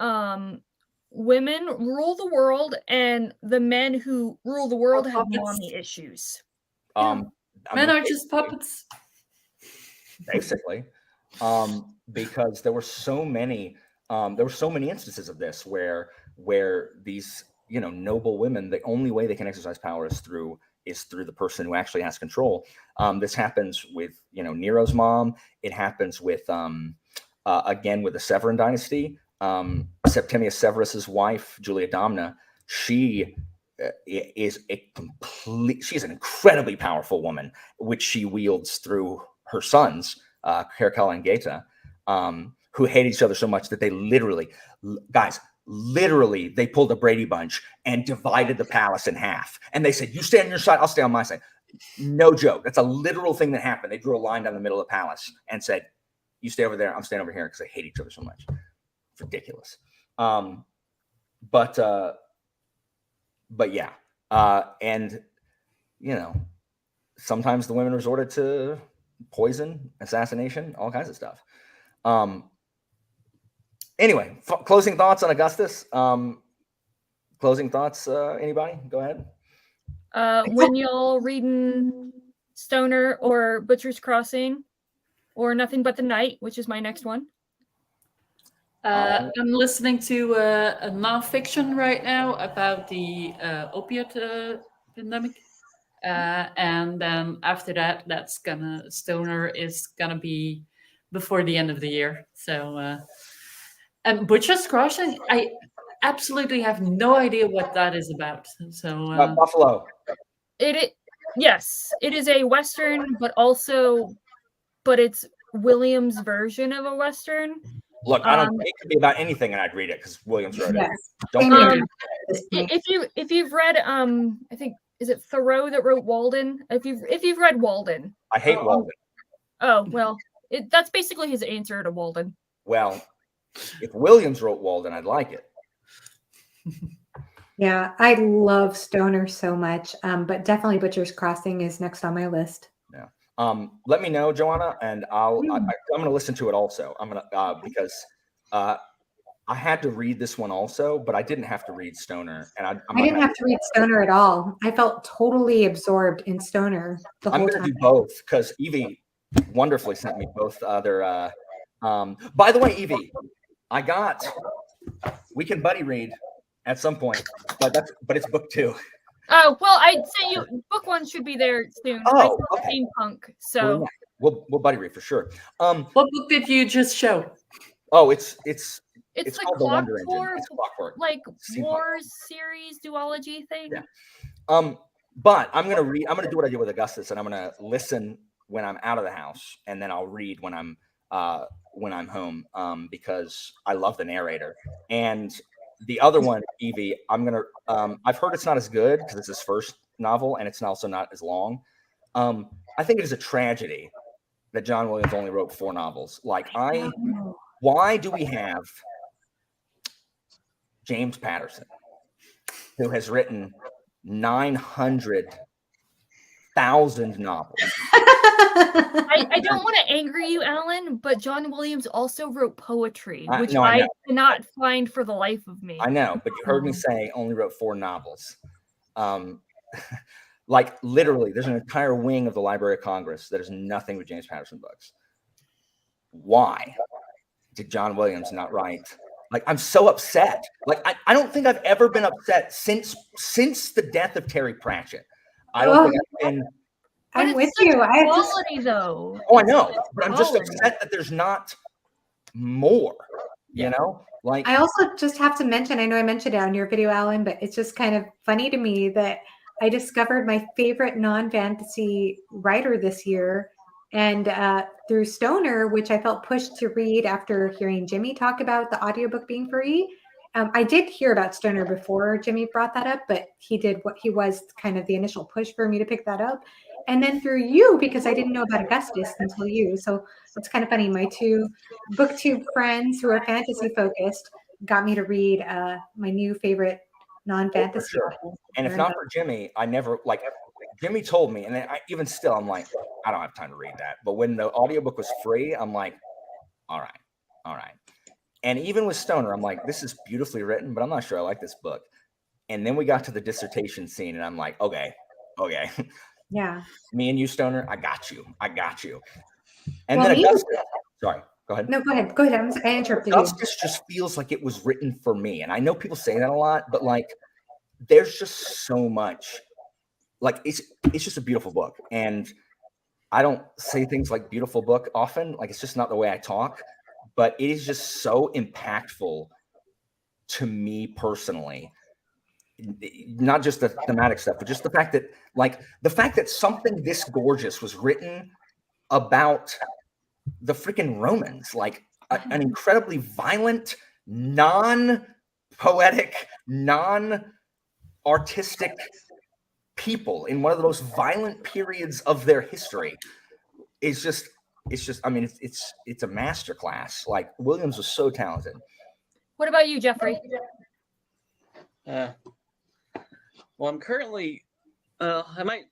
women rule the world, and the men who rule the world have mommy issues. Men are just puppets. Basically. Because there were so many instances of this where these, you know, noble women, the only way they can exercise power is through the person who actually has control. This happens with, you know, Nero's mom. It happens with again with the Severan dynasty. Septimius Severus's wife, Julia Domna, she is she's an incredibly powerful woman, which she wields through her sons, Caracalla and Geta, who hate each other so much that they literally they pulled a Brady Bunch and divided the palace in half. And they said, you stay on your side, I'll stay on my side. No joke. That's a literal thing that happened. They drew a line down the middle of the palace and said, you stay over there, I'm staying over here, because they hate each other so much. It's ridiculous. But yeah. And, you know, sometimes the women resorted to poison, assassination, all kinds of stuff. Anyway, closing thoughts on Augustus. Closing thoughts, anybody? Go ahead. When y'all reading Stoner or Butcher's Crossing or Nothing But the Night, which is my next one? I'm listening to a nonfiction right now about the opiate pandemic. And then after that, Stoner is gonna be before the end of the year. So, and Butcher's Crossing, I absolutely have no idea what that is about. So, Buffalo. Yes, it is a Western, but it's Williams' version of a Western. Look, it could be about anything, and I'd read it because Williams wrote it. If you've read, I think, is it Thoreau that wrote Walden? If you've read Walden, I hate Walden. Oh well, that's basically his answer to Walden. Well, if Williams wrote Walden, I'd like it. Yeah, I love Stoner so much, but definitely Butcher's Crossing is next on my list. Yeah. Let me know, Joanna, and I'm going to listen to it also. I'm going to because I had to read this one also, but I didn't have to read Stoner, and I didn't have to read Stoner at all. I felt totally absorbed in Stoner the whole time. I'm going to do both because Evie wonderfully sent me both other. By the way, Evie, we can buddy read at some point, but it's book 2. Oh well, I'd say book 1 should be there soon. Oh, okay. Steampunk, so we'll buddy read for sure. What book did you just show? Oh, it's like called The Wonder Engine. It's Clockwork, like Wars series duology thing. Yeah. But I'm gonna do what I did with Augustus, and I'm gonna listen when I'm out of the house, and then I'll read when I'm home, because I love the narrator. And the other one, Evie, I've heard it's not as good because it's his first novel, and it's also not as long. I think it is a tragedy that John Williams only wrote 4 novels. Like, why do we have James Patterson, who has written 900,000 novels? I don't want to anger you, Alan, but John Williams also wrote poetry, which No, I I know. cannot find for the life of me. I know, but you heard me say only wrote 4 novels. Like, literally, there's an entire wing of the Library of Congress that is nothing but James Patterson books. Why did John Williams not write? Like, I'm so upset. Like, I don't think I've ever been upset since the death of Terry Pratchett. I don't think I've been. But I'm with it's such you. I just quality, though. Oh, I know, but I'm just Quality. upset that there's not more. You know, like, I also just have to mention, I know I mentioned it on your video, Alan, but it's just kind of funny to me that I discovered my favorite non-fantasy writer this year, and through Stoner, which I felt pushed to read after hearing Jimmy talk about the audiobook being free. I did hear about Stoner before Jimmy brought that up, but he was kind of the initial push for me to pick that up. And then through you, because I didn't know about Augustus until you. So it's kind of funny. My 2 booktube friends who are fantasy focused got me to read my new favorite non-fantasy sure. novel. And if not for Jimmy, I never, like, Jimmy told me, and then even still, I'm like, I don't have time to read that. But when the audiobook was free, I'm like, all right. And even with Stoner, I'm like, this is beautifully written, but I'm not sure I like this book. And then we got to the dissertation scene, and I'm like, okay. Yeah. Me and you, Stoner, I got you. And Well, then me- Augustus, sorry, go ahead. No, go ahead. I interrupted Augustus just feels like it was written for me. And I know people say that a lot, but like, there's just so much. Like, it's just a beautiful book. And I don't say things like beautiful book often. Like, it's just not the way I talk. But it is just so impactful to me personally. Not just the thematic stuff, but just the fact that something this gorgeous was written about the freaking Romans, like an incredibly violent, non-poetic, non-artistic people in one of the most violent periods of their history. It's just, I mean, it's a masterclass. Like, Williams was so talented. What about you, Jeffrey? Well, I'm currently, I might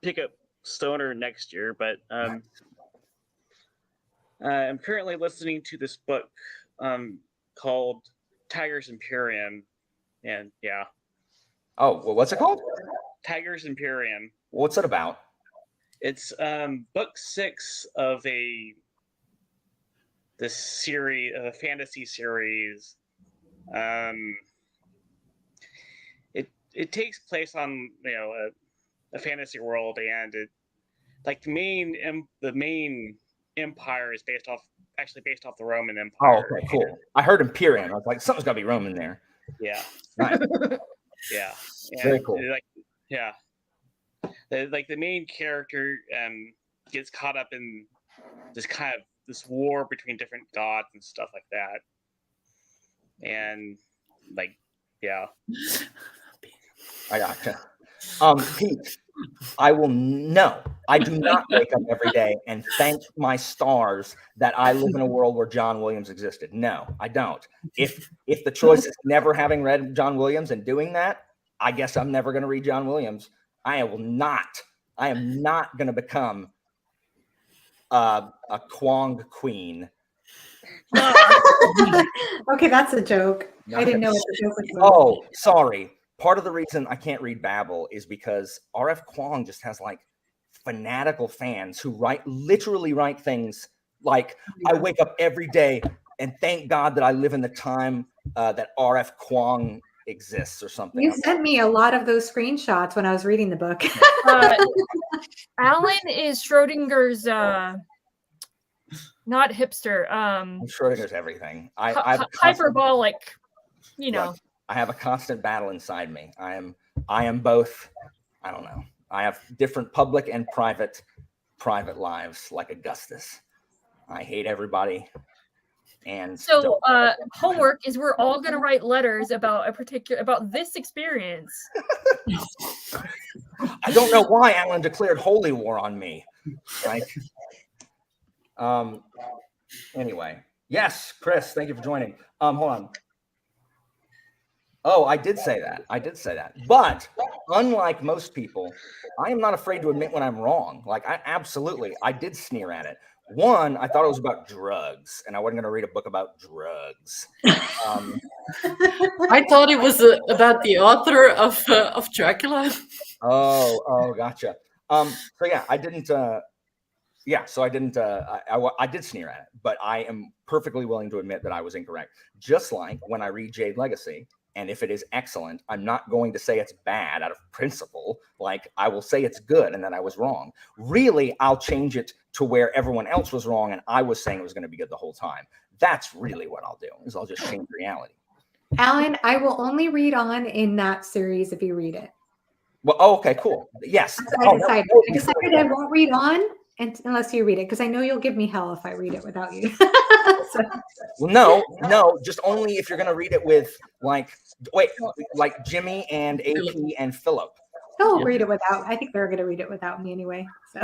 pick up Stoner next year, but I'm currently listening to this book called Tiger's Imperium, and yeah. Oh, well, what's it called? Tiger's Imperium. What's it about? It's book 6 of this series, a fantasy series. It takes place on a fantasy world, and it, like, the main empire is based off the Roman Empire. Oh, okay, cool. I heard Imperium. I was like, something's got to be Roman there. Yeah. Nice. Yeah. And very cool. The main character gets caught up in this war between different gods and stuff like that. And yeah. I gotcha. Pete, I do not wake up every day and thank my stars that I live in a world where John Williams existed. No, I don't. If the choice is never having read John Williams and doing that, I guess I'm never going to read John Williams. I am not going to become a Kwong queen. Okay, that's a joke. I didn't know what the joke was about. Oh, sorry. Part of the reason I can't read Babel is because R.F. Kuang just has like fanatical fans who literally write things like, I wake up every day and thank God that I live in the time that R.F. Kuang exists or something. You sent me a lot of those screenshots when I was reading the book. Alan is Schrodinger's not hipster. Schrodinger's everything. I hyperbolic, Look, I have a constant battle inside me. I am both. I don't know. I have different public and private lives, like Augustus. I hate everybody. And so homework is we're all going to write letters about about this experience. I don't know why Alan declared holy war on me. Like, anyway, yes, Chris, thank you for joining. Hold on. Oh, I did say that. But unlike most people, I am not afraid to admit when I'm wrong. Like, I did sneer at it. One, I thought it was about drugs, and I wasn't going to read a book about drugs. I thought it was about the author of Dracula. Oh, gotcha. So yeah, I didn't. So I didn't. I did sneer at it, but I am perfectly willing to admit that I was incorrect. Just like when I read Jade Legacy, and if it is excellent, I'm not going to say it's bad out of principle. Like, I will say it's good and that I was wrong. Really, I'll change it to where everyone else was wrong and I was saying it was going to be good the whole time. That's really what I'll do. Is I'll just change reality. Alan, I will only read on in that series if you read it. Well, okay, cool. Yes. I decided I won't read on unless you read it, because I know you'll give me hell if I read it without you. Well, no, just only if you're going to read it with like Jimmy and AP and Philip. They'll read it without. I think they're going to read it without me anyway. So.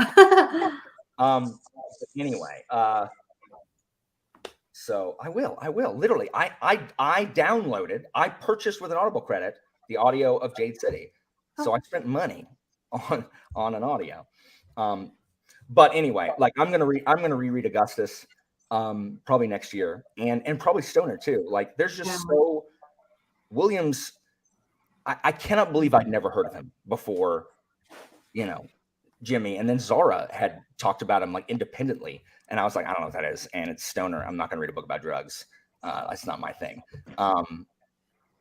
Anyway, so I will literally. I downloaded. I purchased with an Audible credit the audio of Jade City. So I spent money on an audio. But anyway, like I'm gonna reread Augustus probably next year, and probably Stoner too. Like, there's just so Williams. I cannot believe I'd never heard of him before, Jimmy, and then Zara had talked about him like independently, and I was like, I don't know what that is, and it's Stoner. I'm not gonna read a book about drugs. That's not my thing.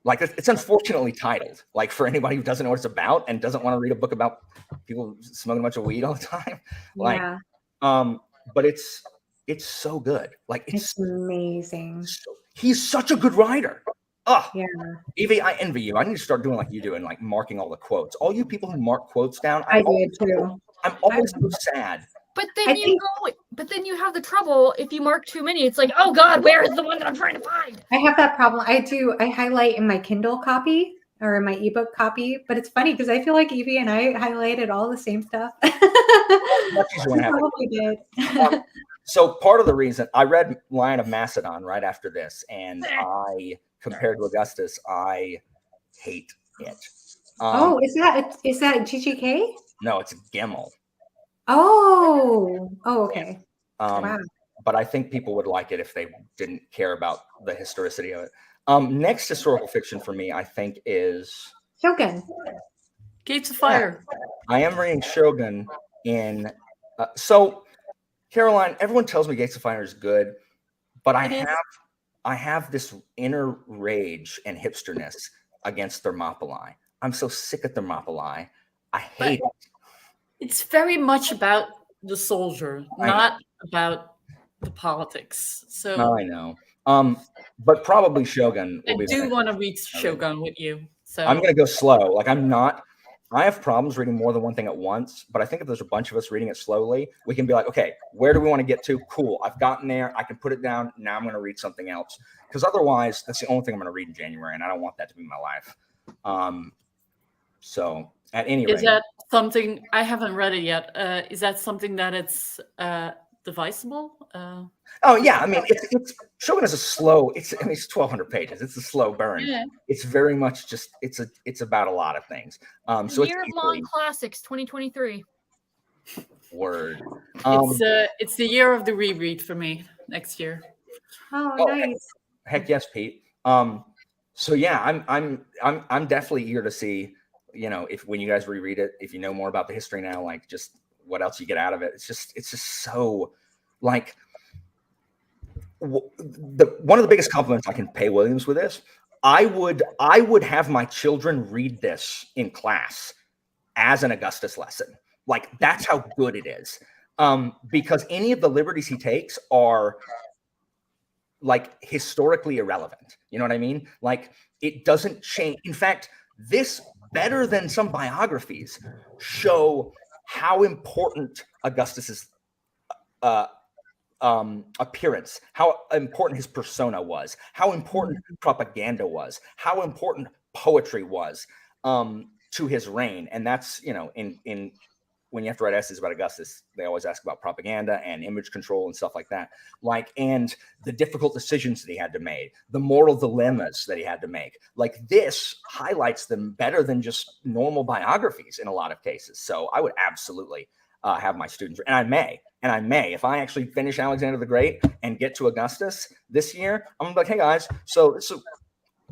Like, it's unfortunately titled, like, for anybody who doesn't know what it's about and doesn't want to read a book about people smoking a bunch of weed all the time. Like, but it's so good. Like, it's amazing. He's such a good writer. Oh, yeah. Evie, I envy you. I need to start doing like you do and like marking all the quotes. All you people who mark quotes down, I did too. I'm always so sad. But then you have the trouble if you mark too many. It's like, oh God, where is the one that I'm trying to find? I have that problem. I highlight in my Kindle copy or in my ebook copy, but it's funny because I feel like Evie and I highlighted all the same stuff. Probably did. So part of the reason I read Lion of Macedon right after this, and compared to Augustus, I hate it. Is that GGK? No, it's Gemmel. Oh, okay. Wow. But I think people would like it if they didn't care about the historicity of it. Next historical fiction for me, I think, is Shogun. Gates of Fire. I am reading Shogun in. So, Caroline, everyone tells me Gates of Fire is good, but I have this inner rage and hipsterness against Thermopylae. I'm so sick of Thermopylae. I hate it. It's very much about the soldier, not about the politics. So I know. But probably Shogun. I do want to read Shogun with you. So I'm going to go slow. Like, I have problems reading more than one thing at once, but I think if there's a bunch of us reading it slowly, we can be like, okay, where do we want to get to? Cool. I've gotten there. I can put it down. Now I'm going to read something else. Because otherwise, that's the only thing I'm going to read in January, and I don't want that to be my life. So at any rate. Is that something, I haven't read it yet. Is that something that it's divisible? Oh yeah, I mean, it's Shogun is a slow. It's 1,200 pages. It's a slow burn. Yeah. It's very much just it's about a lot of things. So Year of Long Classics 2023. Word. It's the year of the reread for me next year. Oh, nice. Heck yes, Pete. So yeah, I'm definitely eager to see, when you guys reread it, if you know more about the history now, like just what else you get out of it. It's just so like one of the biggest compliments I can pay Williams with this. I would have my children read this in class as an Augustus lesson. Like, that's how good it is. Because any of the liberties he takes are like historically irrelevant. You know what I mean? Like, it doesn't change. In fact, this, better than some biographies, show how important Augustus's appearance, how important his persona was, how important propaganda was, how important poetry was to his reign. And that's, you know, in when you have to write essays about Augustus, they always ask about propaganda and image control and stuff like that. Like, and the difficult decisions that he had to make, the moral dilemmas that he had to make. Like, this highlights them better than just normal biographies in a lot of cases. So I would absolutely have my students, and I may, if I actually finish Alexander the Great and get to Augustus this year, I'm gonna be like, hey guys, so it's a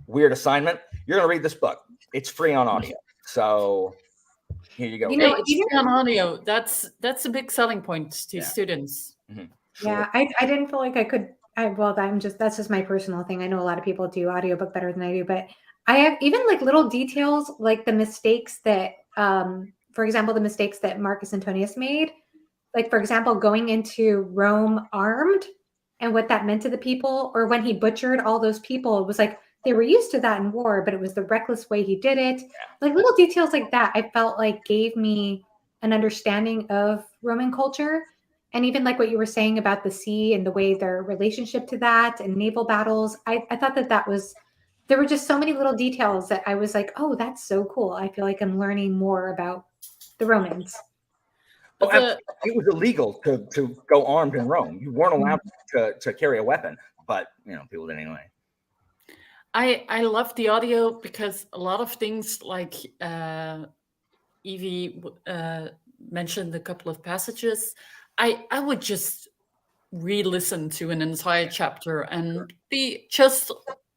weird assignment. You're gonna read this book. It's free on audio. So here you go. You know, Hey, it's free on audio. That's a big selling point to students. Sure. Yeah, I didn't feel like I could. That's just my personal thing. I know a lot of people do audiobook better than I do, but I have even like little details, like the mistakes that, for example, the mistakes that Marcus Antonius made. Like, for example, going into Rome armed and what that meant to the people, or when he butchered all those people, it was like they were used to that in war, but it was the reckless way he did it. Like little details like that, I felt like gave me an understanding of Roman culture. And even like what you were saying about the sea and the way their relationship to that and naval battles, I thought that was, there were just so many little details that I was like, oh, that's so cool. I feel like I'm learning more about the Romans. Well, it was illegal to go armed in Rome. You weren't allowed to carry a weapon, but you know, people did anyway. I love the audio because a lot of things like Evie mentioned a couple of passages. I would just re-listen to an entire chapter and be just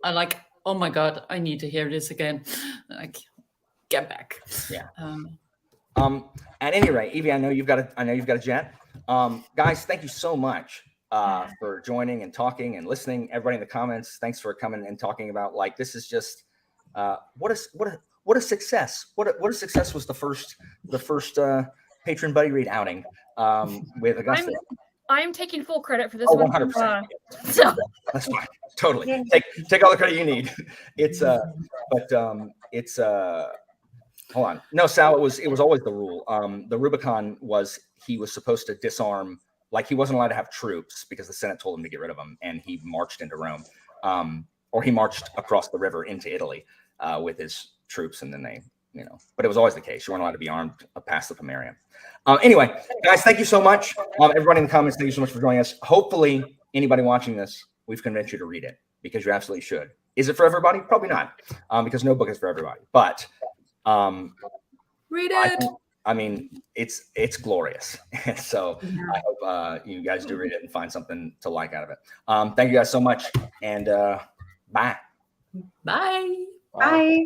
like, oh my god, I need to hear this again. Like, get back. Yeah. At any rate, Evie, I know you've got a jet. Guys, thank you so much for joining and talking and listening. Everybody in the comments, thanks for coming and talking about, like, this is just what a success. What a success was the first patron buddy read outing with Augustus. I'm taking full credit for this. 100%. So That's fine. Totally. Take all the credit you need. It's hold on. No, Sal, it was always the rule. The Rubicon was, he was supposed to disarm, like he wasn't allowed to have troops because the Senate told him to get rid of them, and he marched into Rome. Or he marched across the river into Italy with his troops, and then they, you know, but it was always the case. You weren't allowed to be armed past the Pomerium. Anyway, guys, thank you so much. Everybody in the comments, thank you so much for joining us. Hopefully, anybody watching this, we've convinced you to read it, because you absolutely should. Is it for everybody? Probably not, because no book is for everybody. But read it. I mean, it's glorious. So I hope you guys do read it and find something to like out of it. Thank you guys so much, and bye. Bye. Bye.